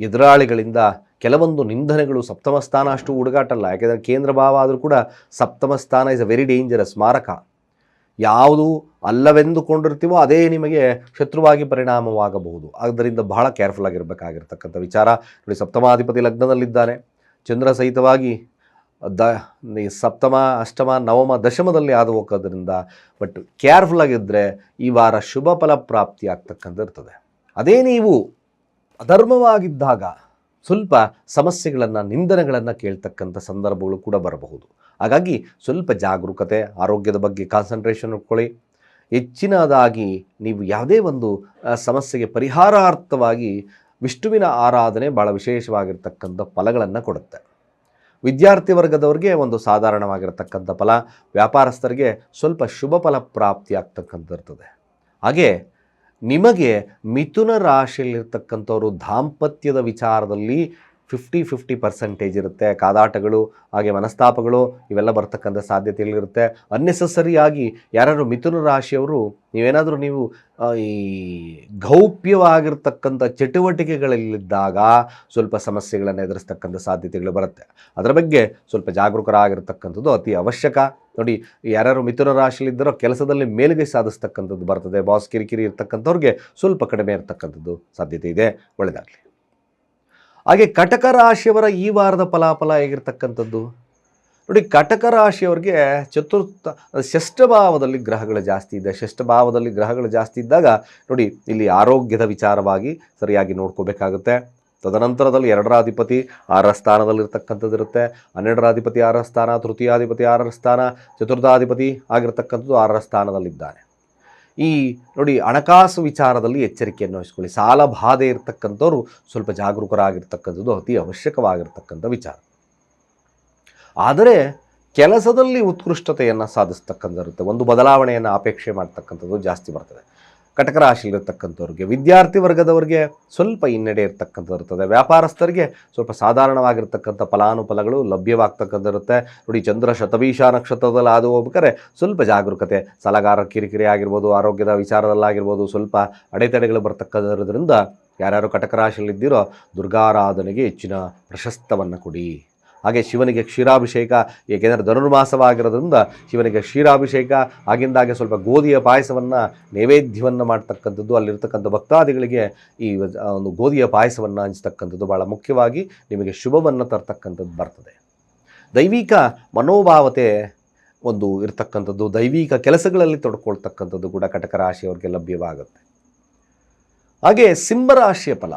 ಎದುರಾಳಿಗಳಿಂದ ಕೆಲವೊಂದು ನಿಂದನೆಗಳು. ಸಪ್ತಮ ಸ್ಥಾನ ಅಷ್ಟು ಹುಡುಗಾಟಲ್ಲ, ಯಾಕೆಂದರೆ ಕೇಂದ್ರ ಭಾವ ಆದರೂ ಕೂಡ ಸಪ್ತಮ ಸ್ಥಾನ ಇಸ್ ಅ ವೆರಿ ಡೇಂಜರಸ್ ಮಾರಕ. ಯಾವುದು ಅಲ್ಲವೆಂದುಕೊಂಡಿರ್ತೀವೋ ಅದೇ ನಿಮಗೆ ಶತ್ರುವಾಗಿ ಪರಿಣಾಮವಾಗಬಹುದು. ಆದ್ದರಿಂದ ಬಹಳ ಕೇರ್ಫುಲ್ ಆಗಿರಬೇಕಾಗಿರ್ತಕ್ಕಂಥ ವಿಚಾರ. ನೋಡಿ, ಸಪ್ತಮಾಧಿಪತಿ ಲಗ್ನದಲ್ಲಿದ್ದಾನೆ. ಚಂದ್ರ ಸಹಿತವಾಗಿ ಸಪ್ತಮ ಅಷ್ಟಮ ನವಮ ದಶಮದಲ್ಲಿ ಆದ ಹೋಗೋದ್ರಿಂದ ಬಟ್ ಕೇರ್ಫುಲ್ ಆಗಿದ್ದರೆ ಈ ವಾರ ಶುಭ ಫಲ ಪ್ರಾಪ್ತಿ ಆಗ್ತಕ್ಕಂಥ ಇರ್ತದೆ. ಅದೇ ನೀವು ಅಧರ್ಮವಾಗಿದ್ದಾಗ ಸ್ವಲ್ಪ ಸಮಸ್ಯೆಗಳನ್ನು ನಿಂದನೆಗಳನ್ನು ಕೇಳ್ತಕ್ಕಂಥ ಸಂದರ್ಭಗಳು ಕೂಡ ಬರಬಹುದು. ಹಾಗಾಗಿ ಸ್ವಲ್ಪ ಜಾಗರೂಕತೆ, ಆರೋಗ್ಯದ ಬಗ್ಗೆ ಕಾನ್ಸಂಟ್ರೇಷನ್ ಇಟ್ಕೊಳ್ಳಿ. ಹೆಚ್ಚಿನದಾಗಿ ನೀವು ಯಾವುದೇ ಒಂದು ಸಮಸ್ಯೆಗೆ ಪರಿಹಾರಾರ್ಥವಾಗಿ ವಿಷ್ಣುವಿನ ಆರಾಧನೆ ಭಾಳ ವಿಶೇಷವಾಗಿರ್ತಕ್ಕಂಥ ಫಲಗಳನ್ನು ಕೊಡುತ್ತೆ. ವಿದ್ಯಾರ್ಥಿ ವರ್ಗದವ್ರಿಗೆ ಒಂದು ಸಾಧಾರಣವಾಗಿರ್ತಕ್ಕಂಥ ಫಲ, ವ್ಯಾಪಾರಸ್ಥರಿಗೆ ಸ್ವಲ್ಪ ಶುಭ ಫಲ ಪ್ರಾಪ್ತಿ ಆಗ್ತಕ್ಕಂಥಿರ್ತದೆ. ಹಾಗೆ ನಿಮಗೆ ಮಿಥುನ ರಾಶಿಯಲ್ಲಿರ್ತಕ್ಕಂಥವ್ರು ದಾಂಪತ್ಯದ ವಿಚಾರದಲ್ಲಿ 50-50% ಇರುತ್ತೆ. ಕಾದಾಟಗಳು ಹಾಗೆ ಮನಸ್ತಾಪಗಳು ಇವೆಲ್ಲ ಬರ್ತಕ್ಕಂಥ ಸಾಧ್ಯತೆಗಳಿರುತ್ತೆ. ಅನ್ನೆಸಸರಿಯಾಗಿ ಯಾರು ಮಿಥುನ ರಾಶಿಯವರು ನೀವೇನಾದರೂ ಈ ಗೌಪ್ಯವಾಗಿರ್ತಕ್ಕಂಥ ಚಟುವಟಿಕೆಗಳಲ್ಲಿದ್ದಾಗ ಸ್ವಲ್ಪ ಸಮಸ್ಯೆಗಳನ್ನು ಎದುರಿಸ್ತಕ್ಕಂಥ ಸಾಧ್ಯತೆಗಳು ಬರುತ್ತೆ. ಅದರ ಬಗ್ಗೆ ಸ್ವಲ್ಪ ಜಾಗರೂಕರಾಗಿರ್ತಕ್ಕಂಥದ್ದು ಅತಿ ಅವಶ್ಯಕ. ನೋಡಿ, ಯಾರ್ಯಾರು ಮಿಥುನ ರಾಶಿಯಲ್ಲಿದ್ದಾರೋ ಕೆಲಸದಲ್ಲಿ ಮೇಲುಗೈ ಸಾಧಿಸ್ತಕ್ಕಂಥದ್ದು ಬರ್ತದೆ. ಬಾಸ್ ಕಿರಿಕಿರಿ ಇರ್ತಕ್ಕಂಥವ್ರಿಗೆ ಸ್ವಲ್ಪ ಕಡಿಮೆ ಇರ್ತಕ್ಕಂಥದ್ದು ಸಾಧ್ಯತೆ ಇದೆ. ಒಳ್ಳೆಯದಾಗಲಿ. ಹಾಗೆ ಕಟಕ ರಾಶಿಯವರ ಈ ವಾರದ ಫಲಾಫಲ ಹೇಗಿರ್ತಕ್ಕಂಥದ್ದು ನೋಡಿ. ಕಟಕ ರಾಶಿಯವರಿಗೆ ಷಷ್ಠ ಭಾವದಲ್ಲಿ ಗ್ರಹಗಳು ಜಾಸ್ತಿ ಇದೆ. ಷಷ್ಠ ಭಾವದಲ್ಲಿ ಗ್ರಹಗಳು ಜಾಸ್ತಿ ಇದ್ದಾಗ ನೋಡಿ, ಇಲ್ಲಿ ಆರೋಗ್ಯದ ವಿಚಾರವಾಗಿ ಸರಿಯಾಗಿ ನೋಡ್ಕೋಬೇಕಾಗುತ್ತೆ. ತದನಂತರದಲ್ಲಿ 2ರ ಅಧಿಪತಿ 6ರ ಸ್ಥಾನದಲ್ಲಿರ್ತಕ್ಕಂಥದ್ದು ಇರುತ್ತೆ. 12ರ ಅಧಿಪತಿ 6ರ ಸ್ಥಾನ, ತೃತೀಯಾಧಿಪತಿ 6ರ ಸ್ಥಾನ, ಚತುರ್ಥಾಧಿಪತಿ ಆಗಿರ್ತಕ್ಕಂಥದ್ದು 6ರ ಸ್ಥಾನದಲ್ಲಿದ್ದಾನೆ. ಈ ನೋಡಿ, ಹಣಕಾಸು ವಿಚಾರದಲ್ಲಿ ಎಚ್ಚರಿಕೆಯನ್ನು ವಹಿಸ್ಕೊಳ್ಳಿ. ಸಾಲ ಬಾಧೆ ಇರ್ತಕ್ಕಂಥವ್ರು ಸ್ವಲ್ಪ ಜಾಗರೂಕರಾಗಿರ್ತಕ್ಕಂಥದ್ದು ಅತಿ ಅವಶ್ಯಕವಾಗಿರ್ತಕ್ಕಂಥ ವಿಚಾರ. ಆದರೆ ಕೆಲಸದಲ್ಲಿ ಉತ್ಕೃಷ್ಟತೆಯನ್ನು ಸಾಧಿಸ್ತಕ್ಕಂಥದ್ದು, ಒಂದು ಬದಲಾವಣೆಯನ್ನು ಅಪೇಕ್ಷೆ ಮಾಡ್ತಕ್ಕಂಥದ್ದು ಜಾಸ್ತಿ ಬರ್ತದೆ. ಕಟಕ ರಾಶಿಯಲ್ಲಿರ್ತಕ್ಕಂಥವ್ರಿಗೆ, ವಿದ್ಯಾರ್ಥಿ ವರ್ಗದವರಿಗೆ ಸ್ವಲ್ಪ ಹಿನ್ನಡೆ ಇರ್ತಕ್ಕಂಥದ್ದು ಇರ್ತದೆ. ವ್ಯಾಪಾರಸ್ಥರಿಗೆ ಸ್ವಲ್ಪ ಸಾಧಾರಣವಾಗಿರ್ತಕ್ಕಂಥ ಫಲಾನುಫಲಗಳು ಲಭ್ಯವಾಗ್ತಕ್ಕಂಥಿರುತ್ತೆ. ನೋಡಿ, ಚಂದ್ರ ಶತಭೀಷ ನಕ್ಷತ್ರದಲ್ಲಿ ಆದು ಹೋಗ್ಬೇಕಾದ್ರೆ ಸ್ವಲ್ಪ ಜಾಗರೂಕತೆ, ಸಲಗಾರ ಕಿರಿಕಿರಿ ಆಗಿರ್ಬೋದು, ಆರೋಗ್ಯದ ವಿಚಾರದಲ್ಲಾಗಿರ್ಬೋದು ಸ್ವಲ್ಪ ಅಡೆತಡೆಗಳು ಬರ್ತಕ್ಕಂಥದ್ರಿಂದ ಯಾರ್ಯಾರು ಕಟಕ ರಾಶಿಯಲ್ಲಿದ್ದೀರೋ ದುರ್ಗಾರಾಧನೆಗೆ ಹೆಚ್ಚಿನ ಪ್ರಶಸ್ತವನ್ನು ಕೊಡಿ. ಹಾಗೆ ಶಿವನಿಗೆ ಕ್ಷೀರಾಭಿಷೇಕ, ಏಕೆಂದರೆ ಧನುರ್ಮಾಸವಾಗಿರೋದ್ರಿಂದ ಶಿವನಿಗೆ ಕ್ಷೀರಾಭಿಷೇಕ, ಆಗಿಂದಾಗೆ ಸ್ವಲ್ಪ ಗೋಧಿಯ ಪಾಯಸವನ್ನು ನೈವೇದ್ಯವನ್ನು ಮಾಡ್ತಕ್ಕಂಥದ್ದು, ಅಲ್ಲಿರ್ತಕ್ಕಂಥ ಭಕ್ತಾದಿಗಳಿಗೆ ಈ ಒಂದು ಗೋಧಿಯ ಪಾಯಸವನ್ನು ಹಂಚ್ತಕ್ಕಂಥದ್ದು ಭಾಳ ಮುಖ್ಯವಾಗಿ ನಿಮಗೆ ಶುಭವನ್ನು ತರ್ತಕ್ಕಂಥದ್ದು ಬರ್ತದೆ. ದೈವಿಕ ಮನೋಭಾವತೆ ಒಂದು ಇರತಕ್ಕಂಥದ್ದು, ದೈವಿಕ ಕೆಲಸಗಳಲ್ಲಿ ತೊಡ್ಕೊಳ್ತಕ್ಕಂಥದ್ದು ಕೂಡ ಕಟಕ ರಾಶಿಯವ್ರಿಗೆ ಲಭ್ಯವಾಗುತ್ತೆ. ಹಾಗೆ ಸಿಂಹರಾಶಿಯ ಫಲ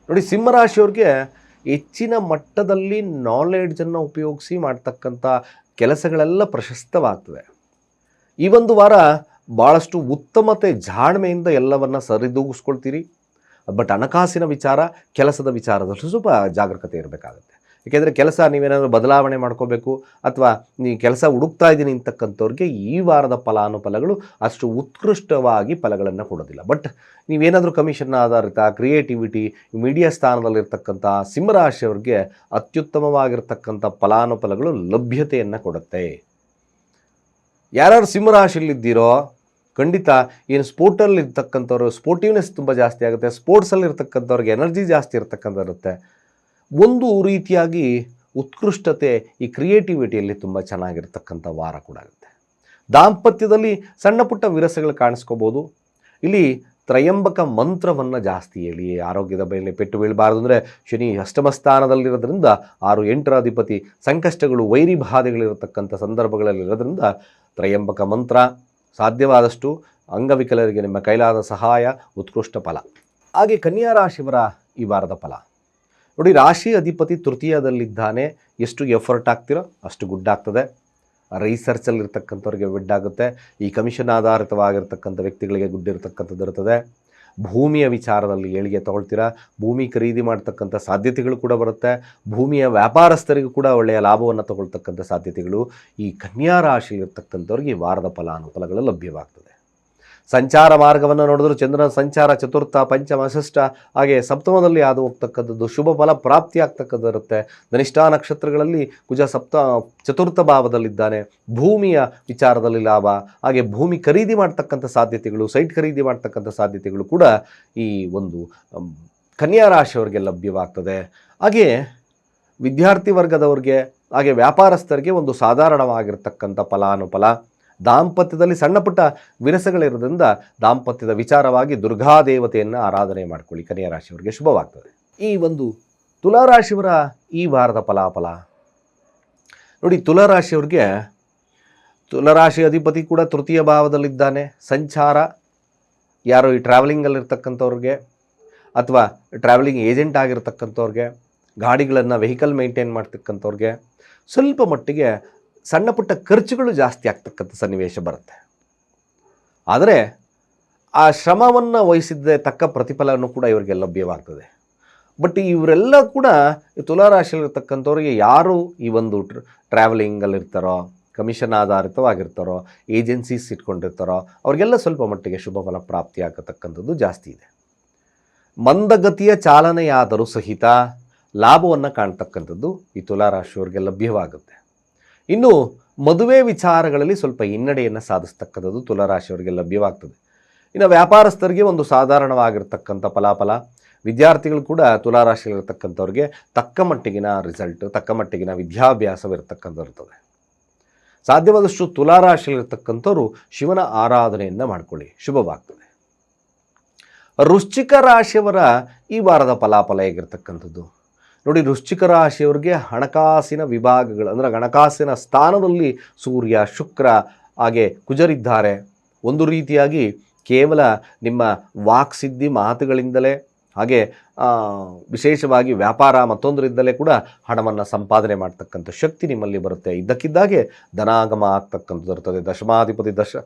ನೋಡಿ, ಸಿಂಹರಾಶಿಯವ್ರಿಗೆ ಹೆಚ್ಚಿನ ಮಟ್ಟದಲ್ಲಿ ನಾಲೆಡ್ಜನ್ನು ಉಪಯೋಗಿಸಿ ಮಾಡ್ತಕ್ಕಂಥ ಕೆಲಸಗಳೆಲ್ಲ ಪ್ರಶಸ್ತವಾಗ್ತದೆ. ಈ ಒಂದು ವಾರ ಭಾಳಷ್ಟು ಉತ್ತಮತೆ ಜಾಣ್ಮೆಯಿಂದ ಎಲ್ಲವನ್ನು ಸರಿದೂಗಿಸ್ಕೊಳ್ತೀರಿ. ಬಟ್ ಹಣಕಾಸಿನ ವಿಚಾರ, ಕೆಲಸದ ವಿಚಾರದಲ್ಲೂ ಸ್ವಲ್ಪ ಜಾಗರೂಕತೆ ಇರಬೇಕಾಗುತ್ತೆ. ಏಕೆಂದರೆ ಕೆಲಸ ನೀವೇನಾದರೂ ಬದಲಾವಣೆ ಮಾಡ್ಕೋಬೇಕು ಅಥವಾ ನೀವು ಕೆಲಸ ಹುಡುಕ್ತಾ ಇದ್ದೀನಿ ಅಂತಕ್ಕಂಥವ್ರಿಗೆ ಈ ವಾರದ ಫಲಾನುಫಲಗಳು ಅಷ್ಟು ಉತ್ಕೃಷ್ಟವಾಗಿ ಫಲಗಳನ್ನು ಕೊಡೋದಿಲ್ಲ. ಬಟ್ ನೀವೇನಾದರೂ ಕಮಿಷನ್ ಆಧಾರಿತ ಕ್ರಿಯೇಟಿವಿಟಿ, ಮೀಡಿಯಾ ಸ್ಥಾನದಲ್ಲಿರ್ತಕ್ಕಂಥ ಸಿಂಹರಾಶಿಯವ್ರಿಗೆ ಅತ್ಯುತ್ತಮವಾಗಿರ್ತಕ್ಕಂಥ ಫಲಾನುಫಲಗಳು ಲಭ್ಯತೆಯನ್ನು ಕೊಡುತ್ತೆ. ಯಾರ್ಯಾರು ಸಿಂಹರಾಶಿಯಲ್ಲಿದ್ದೀರೋ ಖಂಡಿತ ಏನು ಸ್ಪೋರ್ಟಲ್ಲಿ ಇರ್ತಕ್ಕಂಥವ್ರು ಸ್ಪೋರ್ಟಿವ್ನೆಸ್ ತುಂಬ ಜಾಸ್ತಿ ಆಗುತ್ತೆ. ಸ್ಪೋರ್ಟ್ಸಲ್ಲಿ ಇರ್ತಕ್ಕಂಥವ್ರಿಗೆ ಎನರ್ಜಿ ಜಾಸ್ತಿ ಇರ್ತಕ್ಕಂಥ ಇರುತ್ತೆ. ಒಂದು ರೀತಿಯಾಗಿ ಉತ್ಕೃಷ್ಟತೆ ಈ ಕ್ರಿಯೇಟಿವಿಟಿಯಲ್ಲಿ ತುಂಬ ಚೆನ್ನಾಗಿರ್ತಕ್ಕಂಥ ವಾರ ಕೂಡ ಆಗುತ್ತೆ. ದಾಂಪತ್ಯದಲ್ಲಿ ಸಣ್ಣ ಪುಟ್ಟ ವಿರಸಗಳು ಕಾಣಿಸ್ಕೋಬೋದು. ಇಲ್ಲಿ ತ್ರಯಂಬಕ ಮಂತ್ರವನ್ನು ಜಾಸ್ತಿ ಹೇಳಿ, ಆರೋಗ್ಯದ ಮೇಲೆ ಪೆಟ್ಟು ಬೀಳಬಾರ್ದು. ಅಂದರೆ ಶನಿ ಅಷ್ಟಮ ಸ್ಥಾನದಲ್ಲಿರೋದ್ರಿಂದ 6-8ರ ಅಧಿಪತಿ, ಸಂಕಷ್ಟಗಳು ವೈರಿ ಬಾಧೆಗಳಿರತಕ್ಕಂಥ ಸಂದರ್ಭಗಳಲ್ಲಿರೋದ್ರಿಂದ ತ್ರಯಂಬಕ ಮಂತ್ರ, ಸಾಧ್ಯವಾದಷ್ಟು ಅಂಗವಿಕಲರಿಗೆ ನಿಮ್ಮ ಕೈಲಾದ ಸಹಾಯ, ಉತ್ಕೃಷ್ಟ ಫಲ. ಹಾಗೆ ಕನ್ಯಾ ರಾಶಿಯವರ ಈ ವಾರದ ಫಲ ನೋಡಿ, ರಾಶಿ ಅಧಿಪತಿ ತೃತೀಯದಲ್ಲಿದ್ದಾನೆ. ಎಷ್ಟು ಎಫರ್ಟ್ ಆಗ್ತಿರೋ ಅಷ್ಟು ಗುಡ್ ಆಗ್ತದೆ. ರಿಸರ್ಚಲ್ಲಿರ್ತಕ್ಕಂಥವ್ರಿಗೆ ಗುಡ್ ಆಗುತ್ತೆ. ಈ ಕಮಿಷನ್ ಆಧಾರಿತವಾಗಿರ್ತಕ್ಕಂಥ ವ್ಯಕ್ತಿಗಳಿಗೆ ಗುಡ್ ಇರತಕ್ಕಂಥದ್ದು ಇರ್ತದೆ. ಭೂಮಿಯ ವಿಚಾರದಲ್ಲಿ ಏಳಿಗೆ ತಗೊಳ್ತೀರಾ. ಭೂಮಿ ಖರೀದಿ ಮಾಡ್ತಕ್ಕಂಥ ಸಾಧ್ಯತೆಗಳು ಕೂಡ ಬರುತ್ತೆ. ಭೂಮಿಯ ವ್ಯಾಪಾರಸ್ಥರಿಗೂ ಕೂಡ ಒಳ್ಳೆಯ ಲಾಭವನ್ನು ತಗೊಳ್ತಕ್ಕಂಥ ಸಾಧ್ಯತೆಗಳು ಈ ಕನ್ಯಾ ರಾಶಿಯಲ್ಲಿರ್ತಕ್ಕಂಥವ್ರಿಗೆ ಈ ವಾರದ ಫಲಾನುಫಲಗಳು ಲಭ್ಯವಾಗ್ತದೆ. ಸಂಚಾರ ಮಾರ್ಗವನ್ನು ನೋಡಿದ್ರು ಚಂದ್ರನ ಸಂಚಾರ ಚತುರ್ಥ, ಪಂಚಮ, ಷಷ್ಠ ಹಾಗೆ ಸಪ್ತಮದಲ್ಲಿ ಆದು ಹೋಗ್ತಕ್ಕಂಥದ್ದು, ಶುಭ ಫಲ ಪ್ರಾಪ್ತಿ ಆಗ್ತಕ್ಕದ್ದು ಇರುತ್ತೆ. ಧನಿಷ್ಠ ನಕ್ಷತ್ರಗಳಲ್ಲಿ ಕುಜ ಚತುರ್ಥ ಭಾವದಲ್ಲಿದ್ದಾನೆ. ಭೂಮಿಯ ವಿಚಾರದಲ್ಲಿ ಲಾಭ, ಹಾಗೆ ಭೂಮಿ ಖರೀದಿ ಮಾಡ್ತಕ್ಕಂಥ ಸಾಧ್ಯತೆಗಳು, ಸೈಟ್ ಖರೀದಿ ಮಾಡ್ತಕ್ಕಂಥ ಸಾಧ್ಯತೆಗಳು ಕೂಡ ಈ ಒಂದು ಕನ್ಯಾ ರಾಶಿಯವರಿಗೆ ಲಭ್ಯವಾಗ್ತದೆ. ಹಾಗೆ ವಿದ್ಯಾರ್ಥಿ ವರ್ಗದವ್ರಿಗೆ ಹಾಗೆ ವ್ಯಾಪಾರಸ್ಥರಿಗೆ ಒಂದು ಸಾಧಾರಣವಾಗಿರ್ತಕ್ಕಂಥ ಫಲಾನುಫಲ. ದಾಂಪತ್ಯದಲ್ಲಿ ಸಣ್ಣ ಪುಟ್ಟ ವಿರಸಗಳಿರೋದ್ರಿಂದ ದಾಂಪತ್ಯದ ವಿಚಾರವಾಗಿ ದುರ್ಗಾದೇವತೆಯನ್ನು ಆರಾಧನೆ ಮಾಡ್ಕೊಳ್ಳಿ. ಕನ್ಯಾ ರಾಶಿಯವರಿಗೆ ಶುಭವಾಗ್ತದೆ. ಈ ಒಂದು ತುಲಾರಾಶಿಯವರ ಈ ವಾರದ ಫಲಾಫಲ ನೋಡಿ, ತುಲಾರಾಶಿಯವ್ರಿಗೆ ತುಲಾರಾಶಿ ಅಧಿಪತಿ ಕೂಡ ತೃತೀಯ ಭಾವದಲ್ಲಿದ್ದಾನೆ. ಸಂಚಾರ, ಯಾರೋ ಈ ಟ್ರಾವೆಲಿಂಗಲ್ಲಿರ್ತಕ್ಕಂಥವ್ರಿಗೆ ಅಥವಾ ಟ್ರಾವೆಲಿಂಗ್ ಏಜೆಂಟ್ ಆಗಿರ್ತಕ್ಕಂಥವ್ರಿಗೆ, ಗಾಡಿಗಳನ್ನು ವೆಹಿಕಲ್ ಮೇಂಟೈನ್ ಮಾಡ್ತಕ್ಕಂಥವ್ರಿಗೆ ಸ್ವಲ್ಪ ಮಟ್ಟಿಗೆ ಸಣ್ಣ ಪುಟ್ಟ ಖರ್ಚುಗಳು ಜಾಸ್ತಿ ಆಗ್ತಕ್ಕಂಥ ಸನ್ನಿವೇಶ ಬರುತ್ತೆ. ಆದರೆ ಆ ಶ್ರಮವನ್ನು ವಹಿಸಿದ್ದೇ ತಕ್ಕ ಪ್ರತಿಫಲನೂ ಕೂಡ ಇವರಿಗೆ ಲಭ್ಯವಾಗ್ತದೆ. ಬಟ್ ಇವರೆಲ್ಲ ಕೂಡ ತುಲಾರಾಶಿಯಲ್ಲಿರ್ತಕ್ಕಂಥವ್ರಿಗೆ ಯಾರು ಈ ಒಂದು ಟ್ರಾವೆಲಿಂಗಲ್ಲಿರ್ತಾರೋ, ಕಮಿಷನ್ ಆಧಾರಿತವಾಗಿರ್ತಾರೋ, ಏಜೆನ್ಸೀಸ್ ಇಟ್ಕೊಂಡಿರ್ತಾರೋ ಅವ್ರಿಗೆಲ್ಲ ಸ್ವಲ್ಪ ಮಟ್ಟಿಗೆ ಶುಭ ಫಲ ಪ್ರಾಪ್ತಿ ಆಗತಕ್ಕಂಥದ್ದು ಜಾಸ್ತಿ ಇದೆ. ಮಂದಗತಿಯ ಚಾಲನೆಯಾದರೂ ಸಹಿತ ಲಾಭವನ್ನು ಕಾಣ್ತಕ್ಕಂಥದ್ದು ಈ ತುಲಾರಾಶಿಯವರಿಗೆ ಲಭ್ಯವಾಗುತ್ತೆ. ಇನ್ನು ಮದುವೆ ವಿಚಾರಗಳಲ್ಲಿ ಸ್ವಲ್ಪ ಹಿನ್ನಡೆಯನ್ನು ಸಾಧಿಸ್ತಕ್ಕಂಥದ್ದು ತುಲಾರಾಶಿಯವರಿಗೆ ಲಭ್ಯವಾಗ್ತದೆ. ಇನ್ನು ವ್ಯಾಪಾರಸ್ಥರಿಗೆ ಒಂದು ಸಾಧಾರಣವಾಗಿರ್ತಕ್ಕಂಥ ಫಲಾಫಲ. ವಿದ್ಯಾರ್ಥಿಗಳು ಕೂಡ ತುಲಾರಾಶಿಯಲ್ಲಿರ್ತಕ್ಕಂಥವ್ರಿಗೆ ತಕ್ಕ ಮಟ್ಟಿಗಿನ ರಿಸಲ್ಟ್, ತಕ್ಕ ಮಟ್ಟಿಗಿನ ವಿದ್ಯಾಭ್ಯಾಸವಿರ್ತಕ್ಕಂಥದ್ದು. ಸಾಧ್ಯವಾದಷ್ಟು ತುಲಾರಾಶಿಯಲ್ಲಿರ್ತಕ್ಕಂಥವ್ರು ಶಿವನ ಆರಾಧನೆಯನ್ನು ಮಾಡಿಕೊಳ್ಳಿ, ಶುಭವಾಗ್ತದೆ. ವೃಶ್ಚಿಕ ರಾಶಿಯವರ ಈ ವಾರದ ಫಲಾಫಲ ಹೇಗಿರ್ತಕ್ಕಂಥದ್ದು ನೋಡಿ, ವೃಶ್ಚಿಕ ರಾಶಿಯವರಿಗೆ ಹಣಕಾಸಿನ ವಿಭಾಗಗಳು ಅಂದರೆ ಹಣಕಾಸಿನ ಸ್ಥಾನದಲ್ಲಿ ಸೂರ್ಯ, ಶುಕ್ರ ಹಾಗೆ ಕುಜರಿದ್ದಾರೆ. ಒಂದು ರೀತಿಯಾಗಿ ಕೇವಲ ನಿಮ್ಮ ವಾಕ್ಸಿದ್ಧಿ ಮಾತುಗಳಿಂದಲೇ ಹಾಗೆ ವಿಶೇಷವಾಗಿ ವ್ಯಾಪಾರ ಮತ್ತೊಂದರಿಂದಲೇ ಕೂಡ ಹಣವನ್ನು ಸಂಪಾದನೆ ಮಾಡ್ತಕ್ಕಂಥ ಶಕ್ತಿ ನಿಮ್ಮಲ್ಲಿ ಬರುತ್ತೆ. ಇದ್ದಕ್ಕಿದ್ದಾಗೆ ಧನಾಗಮ ಆಗ್ತಕ್ಕಂಥದ್ದು ಇರ್ತದೆ. ದಶಮಾಧಿಪತಿ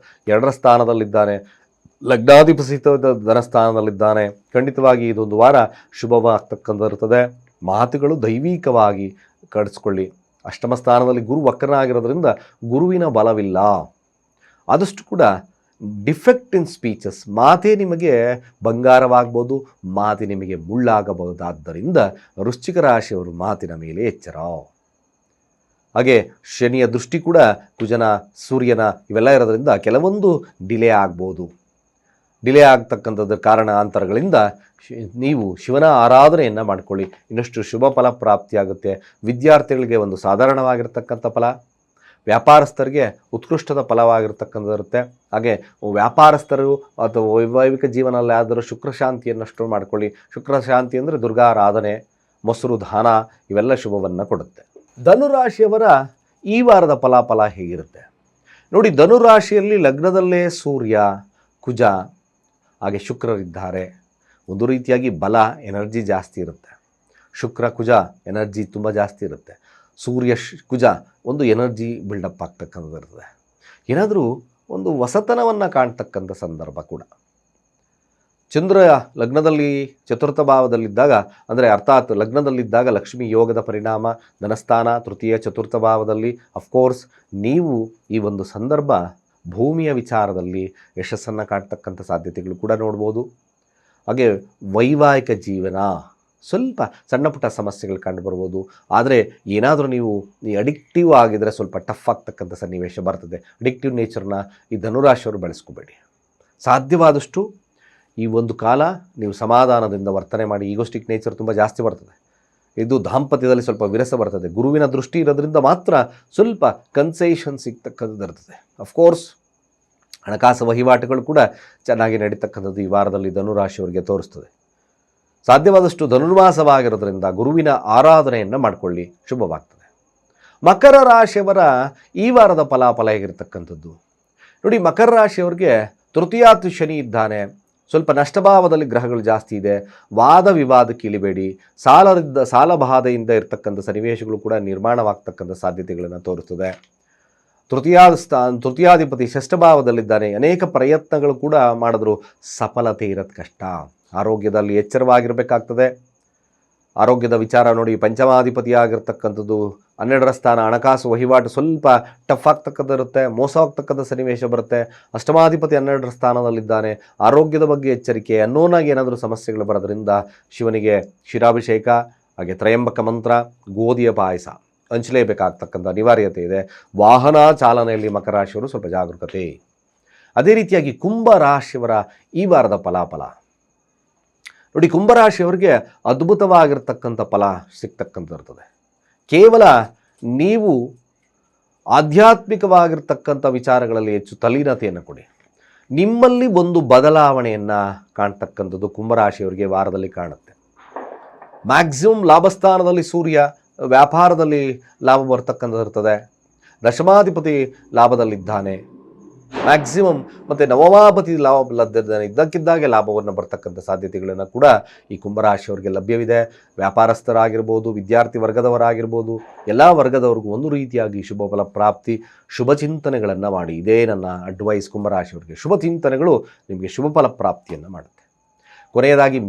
2ರ ಸ್ಥಾನದಲ್ಲಿದ್ದಾನೆ. ಲಗ್ನಾಧಿಪತಿ ಧನಸ್ಥಾನದಲ್ಲಿದ್ದಾನೆ. ಖಂಡಿತವಾಗಿ ಇದೊಂದು ವಾರ ಶುಭವಾಗ್ತಕ್ಕಂಥ ಇರ್ತದೆ. ಮಾತುಗಳು ದೈವಿಕವಾಗಿ ಕಡಿಸ್ಕೊಳ್ಳಿ. ಅಷ್ಟಮ ಸ್ಥಾನದಲ್ಲಿ ಗುರು ವಕ್ರನಾಗಿರೋದ್ರಿಂದ ಗುರುವಿನ ಬಲವಿಲ್ಲ. ಆದಷ್ಟು ಕೂಡ ಡಿಫೆಕ್ಟ್ ಇನ್ ಸ್ಪೀಚಸ್, ಮಾತೇ ನಿಮಗೆ ಬಂಗಾರವಾಗ್ಬೋದು, ಮಾತಿ ನಿಮಗೆ ಮುಳ್ಳಾಗಬಹುದಾದ್ದರಿಂದ ವೃಶ್ಚಿಕ ರಾಶಿಯವರು ಮಾತಿನ ಮೇಲೆ ಎಚ್ಚರ. ಹಾಗೆ ಶನಿಯ ದೃಷ್ಟಿ ಕೂಡ ಕುಜನ, ಸೂರ್ಯನ ಇವೆಲ್ಲ ಇರೋದ್ರಿಂದ ಕೆಲವೊಂದು ಡಿಲೇ ಆಗ್ಬೋದು. ಡಿಲೇ ಆಗ್ತಕ್ಕಂಥದ್ದು ಕಾರಣಾಂತರಗಳಿಂದ ನೀವು ಶಿವನ ಆರಾಧನೆಯನ್ನು ಮಾಡಿಕೊಳ್ಳಿ, ಇನ್ನಷ್ಟು ಶುಭ ಫಲ ಪ್ರಾಪ್ತಿಯಾಗುತ್ತೆ. ವಿದ್ಯಾರ್ಥಿಗಳಿಗೆ ಒಂದು ಸಾಧಾರಣವಾಗಿರ್ತಕ್ಕಂಥ ಫಲ, ವ್ಯಾಪಾರಸ್ಥರಿಗೆ ಉತ್ಕೃಷ್ಟದ ಫಲವಾಗಿರ್ತಕ್ಕಂಥದ್ದು ಇರುತ್ತೆ. ಹಾಗೆ ವ್ಯಾಪಾರಸ್ಥರು ಅಥವಾ ವೈವಾಹಿಕ ಜೀವನದಲ್ಲಿ ಆದರೂ ಶುಕ್ರಶಾಂತಿಯನ್ನಷ್ಟು ಮಾಡಿಕೊಳ್ಳಿ. ಶುಕ್ರಶಾಂತಿ ಅಂದರೆ ದುರ್ಗಾರಾಧನೆ, ಮೊಸರು ದಾನ ಇವೆಲ್ಲ ಶುಭವನ್ನು ಕೊಡುತ್ತೆ. ಧನುರಾಶಿಯವರ ಈ ವಾರದ ಫಲಾಫಲ ಹೇಗಿರುತ್ತೆ ನೋಡಿ, ಧನುರಾಶಿಯಲ್ಲಿ ಲಗ್ನದಲ್ಲೇ ಸೂರ್ಯ, ಕುಜ ಹಾಗೆ ಶುಕ್ರರಿದ್ದಾರೆ. ಒಂದು ರೀತಿಯಾಗಿ ಬಲ, ಎನರ್ಜಿ ಜಾಸ್ತಿ ಇರುತ್ತೆ. ಶುಕ್ರ ಕುಜ ಎನರ್ಜಿ ತುಂಬ ಜಾಸ್ತಿ ಇರುತ್ತೆ. ಸೂರ್ಯ ಕುಜ ಒಂದು ಎನರ್ಜಿ ಬಿಲ್ಡಪ್ ಆಗ್ತಕ್ಕಂಥದ್ದು ಇರ್ತದೆ. ಏನಾದರೂ ಒಂದು ಹೊಸತನವನ್ನು ಕಾಣ್ತಕ್ಕಂಥ ಸಂದರ್ಭ ಕೂಡ. ಚಂದ್ರ ಲಗ್ನದಲ್ಲಿ ಚತುರ್ಥ ಭಾವದಲ್ಲಿದ್ದಾಗ, ಅಂದರೆ ಅರ್ಥಾತ್ ಲಗ್ನದಲ್ಲಿದ್ದಾಗ ಲಕ್ಷ್ಮಿ ಯೋಗದ ಪರಿಣಾಮ, ಧನಸ್ಥಾನ ತೃತೀಯ ಚತುರ್ಥ ಭಾವದಲ್ಲಿ. ಅಫ್ಕೋರ್ಸ್ ನೀವು ಈ ಒಂದು ಸಂದರ್ಭ ಭೂಮಿಯ ವಿಚಾರದಲ್ಲಿ ಯಶಸ್ಸನ್ನು ಕಾಣ್ತಕ್ಕಂಥ ಸಾಧ್ಯತೆಗಳು ಕೂಡ ನೋಡ್ಬೋದು. ಹಾಗೆ ವೈವಾಹಿಕ ಜೀವನ ಸ್ವಲ್ಪ ಸಣ್ಣ ಪುಟ್ಟ ಸಮಸ್ಯೆಗಳು ಕಂಡು ಬರ್ಬೋದು. ಆದರೆ ಏನಾದರೂ ನೀವು ಈ ಅಡಿಕ್ಟಿವ್ ಆಗಿದರೆ ಸ್ವಲ್ಪ ಟಫ್ ಆಗ್ತಕ್ಕಂಥ ಸನ್ನಿವೇಶ ಬರ್ತದೆ. ಅಡಿಕ್ಟಿವ್ ನೇಚರ್ನ ಈ ಧನುರಾಶಿಯವರು ಬೆಳೆಸ್ಕೋಬೇಡಿ. ಸಾಧ್ಯವಾದಷ್ಟು ಈ ಒಂದು ಕಾಲ ನೀವು ಸಮಾಧಾನದಿಂದ ವರ್ತನೆ ಮಾಡಿ. ಈಗೋಸ್ಟಿಕ್ ನೇಚರ್ ತುಂಬ ಜಾಸ್ತಿ ಬರ್ತದೆ. ಇದು ದಾಂಪತ್ಯದಲ್ಲಿ ಸ್ವಲ್ಪ ವಿರಸ ಬರ್ತದೆ. ಗುರುವಿನ ದೃಷ್ಟಿ ಇರೋದ್ರಿಂದ ಮಾತ್ರ ಸ್ವಲ್ಪ ಕನ್ಸೇಷನ್ ಸಿಗ್ತಕ್ಕಂಥದ್ದು ಇರ್ತದೆ. ಅಫ್ಕೋರ್ಸ್ ಹಣಕಾಸು ವಹಿವಾಟುಗಳು ಕೂಡ ಚೆನ್ನಾಗಿ ನಡೀತಕ್ಕಂಥದ್ದು ಈ ವಾರದಲ್ಲಿ ಧನುರಾಶಿಯವರಿಗೆ ತೋರಿಸ್ತದೆ. ಸಾಧ್ಯವಾದಷ್ಟು ಧನುರ್ಮಾಸವಾಗಿರೋದ್ರಿಂದ ಗುರುವಿನ ಆರಾಧನೆಯನ್ನು ಮಾಡಿಕೊಳ್ಳಿ, ಶುಭವಾಗ್ತದೆ. ಮಕರ ರಾಶಿಯವರ ಈ ವಾರದ ಫಲಾಫಲ ಹೇಗಿರ್ತಕ್ಕಂಥದ್ದು ನೋಡಿ. ಮಕರ ರಾಶಿಯವರಿಗೆ ತೃತೀಯಾತಿ ಶನಿ ಇದ್ದಾನೆ. ಸ್ವಲ್ಪ ನಷ್ಟಭಾವದಲ್ಲಿ ಗ್ರಹಗಳು ಜಾಸ್ತಿ ಇದೆ. ವಾದ ವಿವಾದಕ್ಕೆ ಇಳಿಬೇಡಿ. ಸಾಲಬಾಧೆಯಿಂದ ಇರತಕ್ಕಂಥ ಸನ್ನಿವೇಶಗಳು ಕೂಡ ನಿರ್ಮಾಣವಾಗ್ತಕ್ಕಂಥ ಸಾಧ್ಯತೆಗಳನ್ನು ತೋರಿಸ್ತದೆ. ತೃತೀಯಾಧಿಪತಿ ಷಷ್ಠಭಾವದಲ್ಲಿದ್ದಾನೆ. ಅನೇಕ ಪ್ರಯತ್ನಗಳು ಕೂಡ ಮಾಡಿದ್ರು ಸಫಲತೆ ಇರೋದು ಕಷ್ಟ. ಆರೋಗ್ಯದಲ್ಲಿ ಎಚ್ಚರವಾಗಿರಬೇಕಾಗ್ತದೆ. ಆರೋಗ್ಯದ ವಿಚಾರ ನೋಡಿ, ಪಂಚಮಾಧಿಪತಿ ಆಗಿರ್ತಕ್ಕಂಥದ್ದು 12ರ ಸ್ಥಾನ, ಹಣಕಾಸು ವಹಿವಾಟು ಸ್ವಲ್ಪ ಟಫ್ ಆಗ್ತಕ್ಕಂಥ ಇರುತ್ತೆ, ಮೋಸ ಆಗ್ತಕ್ಕಂಥ ಸನ್ನಿವೇಶ ಬರುತ್ತೆ. ಅಷ್ಟಮಾಧಿಪತಿ 12ರ ಸ್ಥಾನದಲ್ಲಿದ್ದಾನೆ. ಆರೋಗ್ಯದ ಬಗ್ಗೆ ಎಚ್ಚರಿಕೆ. ಅನ್ನೋನಾಗಿ ಏನಾದರೂ ಸಮಸ್ಯೆಗಳು ಬರೋದ್ರಿಂದ ಶಿವನಿಗೆ ಕ್ಷೀರಾಭಿಷೇಕ, ಹಾಗೆ ತ್ರಯಂಬಕ ಮಂತ್ರ, ಗೋಧಿಯ ಪಾಯಸ ಹಂಚಲೇಬೇಕಾಗ್ತಕ್ಕಂಥ ಅನಿವಾರ್ಯತೆ ಇದೆ. ವಾಹನ ಚಾಲನೆಯಲ್ಲಿ ಮಕರ ರಾಶಿಯವರು ಸ್ವಲ್ಪ ಜಾಗರೂಕತೆ. ಅದೇ ರೀತಿಯಾಗಿ ಕುಂಭರಾಶಿಯವರ ಈ ವಾರದ ಫಲಾಫಲ ನೋಡಿ. ಕುಂಭರಾಶಿಯವರಿಗೆ ಅದ್ಭುತವಾಗಿರ್ತಕ್ಕಂಥ ಫಲ ಸಿಗ್ತಕ್ಕಂಥಿರ್ತದೆ. ಕೇವಲ ನೀವು ಆಧ್ಯಾತ್ಮಿಕವಾಗಿರ್ತಕ್ಕಂಥ ವಿಚಾರಗಳಲ್ಲಿ ಹೆಚ್ಚು ತಲ್ಲೀನತೆಯನ್ನು ಕೊಡಿ. ನಿಮ್ಮಲ್ಲಿ ಒಂದು ಬದಲಾವಣೆಯನ್ನು ಕಾಣ್ತಕ್ಕಂಥದ್ದು ಕುಂಭರಾಶಿಯವರಿಗೆ ವಾರದಲ್ಲಿ ಕಾಣುತ್ತೆ. ಮ್ಯಾಕ್ಸಿಮಮ್ ಲಾಭಸ್ಥಾನದಲ್ಲಿ ಸೂರ್ಯ, ವ್ಯಾಪಾರದಲ್ಲಿ ಲಾಭ ಬರ್ತಕ್ಕಂಥದ್ದು ಇರ್ತದೆ. ದಶಮಾಧಿಪತಿ ಲಾಭದಲ್ಲಿದ್ದಾನೆ ಮ್ಯಾಕ್ಸಿಮಮ್, ಮತ್ತು ನವಮಾಧಿಪತಿ ಇದ್ದಕ್ಕಿದ್ದಾಗೆ ಲಾಭವನ್ನು ಬರ್ತಕ್ಕಂಥ ಸಾಧ್ಯತೆಗಳನ್ನು ಕೂಡ ಈ ಕುಂಭರಾಶಿಯವರಿಗೆ ಲಭ್ಯವಿದೆ. ವ್ಯಾಪಾರಸ್ಥರಾಗಿರ್ಬೋದು, ವಿದ್ಯಾರ್ಥಿ ವರ್ಗದವರಾಗಿರ್ಬೋದು, ಎಲ್ಲ ವರ್ಗದವ್ರಿಗೂ ಒಂದು ರೀತಿಯಾಗಿ ಶುಭ ಫಲ ಪ್ರಾಪ್ತಿ, ಶುಭ ಚಿಂತನೆಗಳನ್ನು ಮಾಡಿ. ಇದೇ ನನ್ನ ಅಡ್ವೈಸ್ ಕುಂಭರಾಶಿಯವರಿಗೆ. ಶುಭ ಚಿಂತನೆಗಳು ನಿಮಗೆ ಶುಭ ಫಲ ಪ್ರಾಪ್ತಿಯನ್ನು ಮಾಡುತ್ತೆ. ಕೊನೆಯದಾಗಿ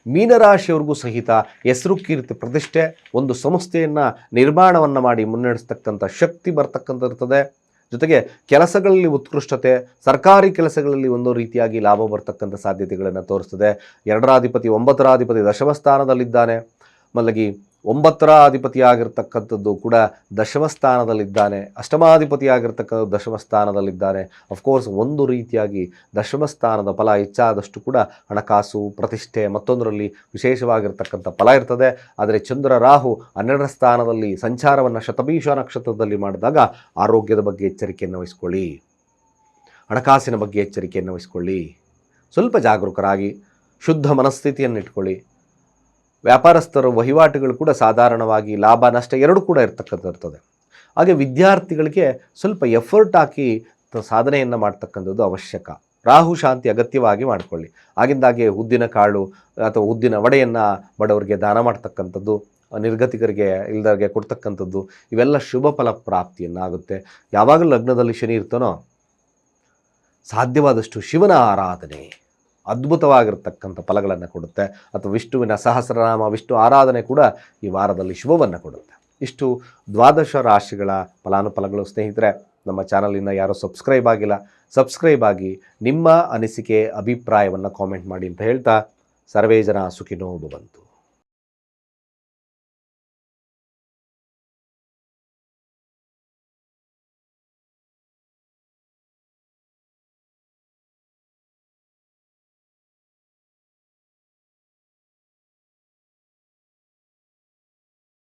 ಮೀನರಾಶಿಯವ್ರಿಗೂ ಸಹಿತ ಹೆಸರು, ಕೀರ್ತಿ, ಪ್ರತಿಷ್ಠೆ, ಒಂದು ಸಂಸ್ಥೆಯನ್ನು ನಿರ್ಮಾಣವನ್ನು ಮಾಡಿ ಮುನ್ನಡೆಸ್ತಕ್ಕಂಥ ಶಕ್ತಿ ಬರ್ತಕ್ಕಂಥ ಇರ್ತದೆ. ಜೊತೆಗೆ ಕೆಲಸಗಳಲ್ಲಿ ಉತ್ಕೃಷ್ಟತೆ, ಸರ್ಕಾರಿ ಕೆಲಸಗಳಲ್ಲಿ ಒಂದು ರೀತಿಯಾಗಿ ಲಾಭ ಬರ್ತಕ್ಕಂಥ ಸಾಧ್ಯತೆಗಳನ್ನು ತೋರಿಸ್ತದೆ. 2ರ ಅಧಿಪತಿ 9ರ ಅಧಿಪತಿ ದಶಮ ಸ್ಥಾನದಲ್ಲಿದ್ದಾನೆ. ಮಲ್ಲಗಿ 9ರ ಅಧಿಪತಿ ಆಗಿರ್ತಕ್ಕಂಥದ್ದು ಕೂಡ ದಶಮ ಸ್ಥಾನದಲ್ಲಿದ್ದಾನೆ. ಅಷ್ಟಮಾಧಿಪತಿ ಆಗಿರ್ತಕ್ಕಂಥ ದಶಮ ಸ್ಥಾನದಲ್ಲಿದ್ದಾನೆ. ಅಫ್ಕೋರ್ಸ್ ಒಂದು ರೀತಿಯಾಗಿ ದಶಮ ಸ್ಥಾನದ ಫಲ ಹೆಚ್ಚಾದಷ್ಟು ಕೂಡ ಹಣಕಾಸು, ಪ್ರತಿಷ್ಠೆ, ಮತ್ತೊಂದರಲ್ಲಿ ವಿಶೇಷವಾಗಿರ್ತಕ್ಕಂಥ ಫಲ ಇರ್ತದೆ. ಆದರೆ ಚಂದ್ರ ರಾಹು 12ರ ಸ್ಥಾನದಲ್ಲಿ ಸಂಚಾರವನ್ನು ಶತಭೀಷ ನಕ್ಷತ್ರದಲ್ಲಿ ಮಾಡಿದಾಗ ಆರೋಗ್ಯದ ಬಗ್ಗೆ ಎಚ್ಚರಿಕೆಯನ್ನು ವಹಿಸ್ಕೊಳ್ಳಿ, ಹಣಕಾಸಿನ ಬಗ್ಗೆ ಎಚ್ಚರಿಕೆಯನ್ನು ವಹಿಸ್ಕೊಳ್ಳಿ, ಸ್ವಲ್ಪ ಜಾಗರೂಕರಾಗಿ ಶುದ್ಧ ಮನಸ್ಥಿತಿಯನ್ನು ಇಟ್ಕೊಳ್ಳಿ. ವ್ಯಾಪಾರಸ್ಥರು ವಹಿವಾಟುಗಳು ಕೂಡ ಸಾಧಾರಣವಾಗಿ ಲಾಭ ನಷ್ಟ ಎರಡೂ ಕೂಡ ಇರ್ತದೆ. ಹಾಗೆ ವಿದ್ಯಾರ್ಥಿಗಳಿಗೆ ಸ್ವಲ್ಪ ಎಫರ್ಟ್ ಹಾಕಿ ಸಾಧನೆಯನ್ನು ಮಾಡ್ತಕ್ಕಂಥದ್ದು ಅವಶ್ಯಕ. ರಾಹು ಶಾಂತಿ ಅಗತ್ಯವಾಗಿ ಮಾಡಿಕೊಳ್ಳಿ. ಆಗಿಂದಾಗೆ ಉದ್ದಿನ ಕಾಳು ಅಥವಾ ಉದ್ದಿನ ವಡೆಯನ್ನು ಬಡವರಿಗೆ ದಾನ ಮಾಡ್ತಕ್ಕಂಥದ್ದು, ನಿರ್ಗತಿಕರಿಗೆ ಇಲ್ದವರಿಗೆ ಕೊಡ್ತಕ್ಕಂಥದ್ದು, ಇವೆಲ್ಲ ಶುಭ ಫಲ ಪ್ರಾಪ್ತಿಯನ್ನು ಆಗುತ್ತೆ. ಯಾವಾಗಲೂ ಲಗ್ನದಲ್ಲಿ ಶನಿ ಇರ್ತಾನೋ ಸಾಧ್ಯವಾದಷ್ಟು ಶಿವನ ಆರಾಧನೆ ಅದ್ಭುತವಾಗಿರ್ತಕ್ಕಂಥ ಫಲಗಳನ್ನು ಕೊಡುತ್ತೆ. ಅಥವಾ ವಿಷ್ಣುವಿನ ಸಹಸ್ರನಾಮ, ವಿಷ್ಣು ಆರಾಧನೆ ಕೂಡ ಈ ವಾರದಲ್ಲಿ ಶುಭವನ್ನು ಕೊಡುತ್ತೆ. ಇಷ್ಟು 12 ರಾಶಿಗಳ ಫಲಾನುಫಲಗಳು. ಸ್ನೇಹಿತರೆ, ನಮ್ಮ ಚಾನಲಿನ ಯಾರೋ ಸಬ್ಸ್ಕ್ರೈಬ್ ಆಗಿ ನಿಮ್ಮ ಅನಿಸಿಕೆ, ಅಭಿಪ್ರಾಯವನ್ನು ಕಾಮೆಂಟ್ ಮಾಡಿ ಅಂತ ಹೇಳ್ತಾ, ಸರ್ವೇ ಜನ ಸುಖಿನೋ ಭವಂತು.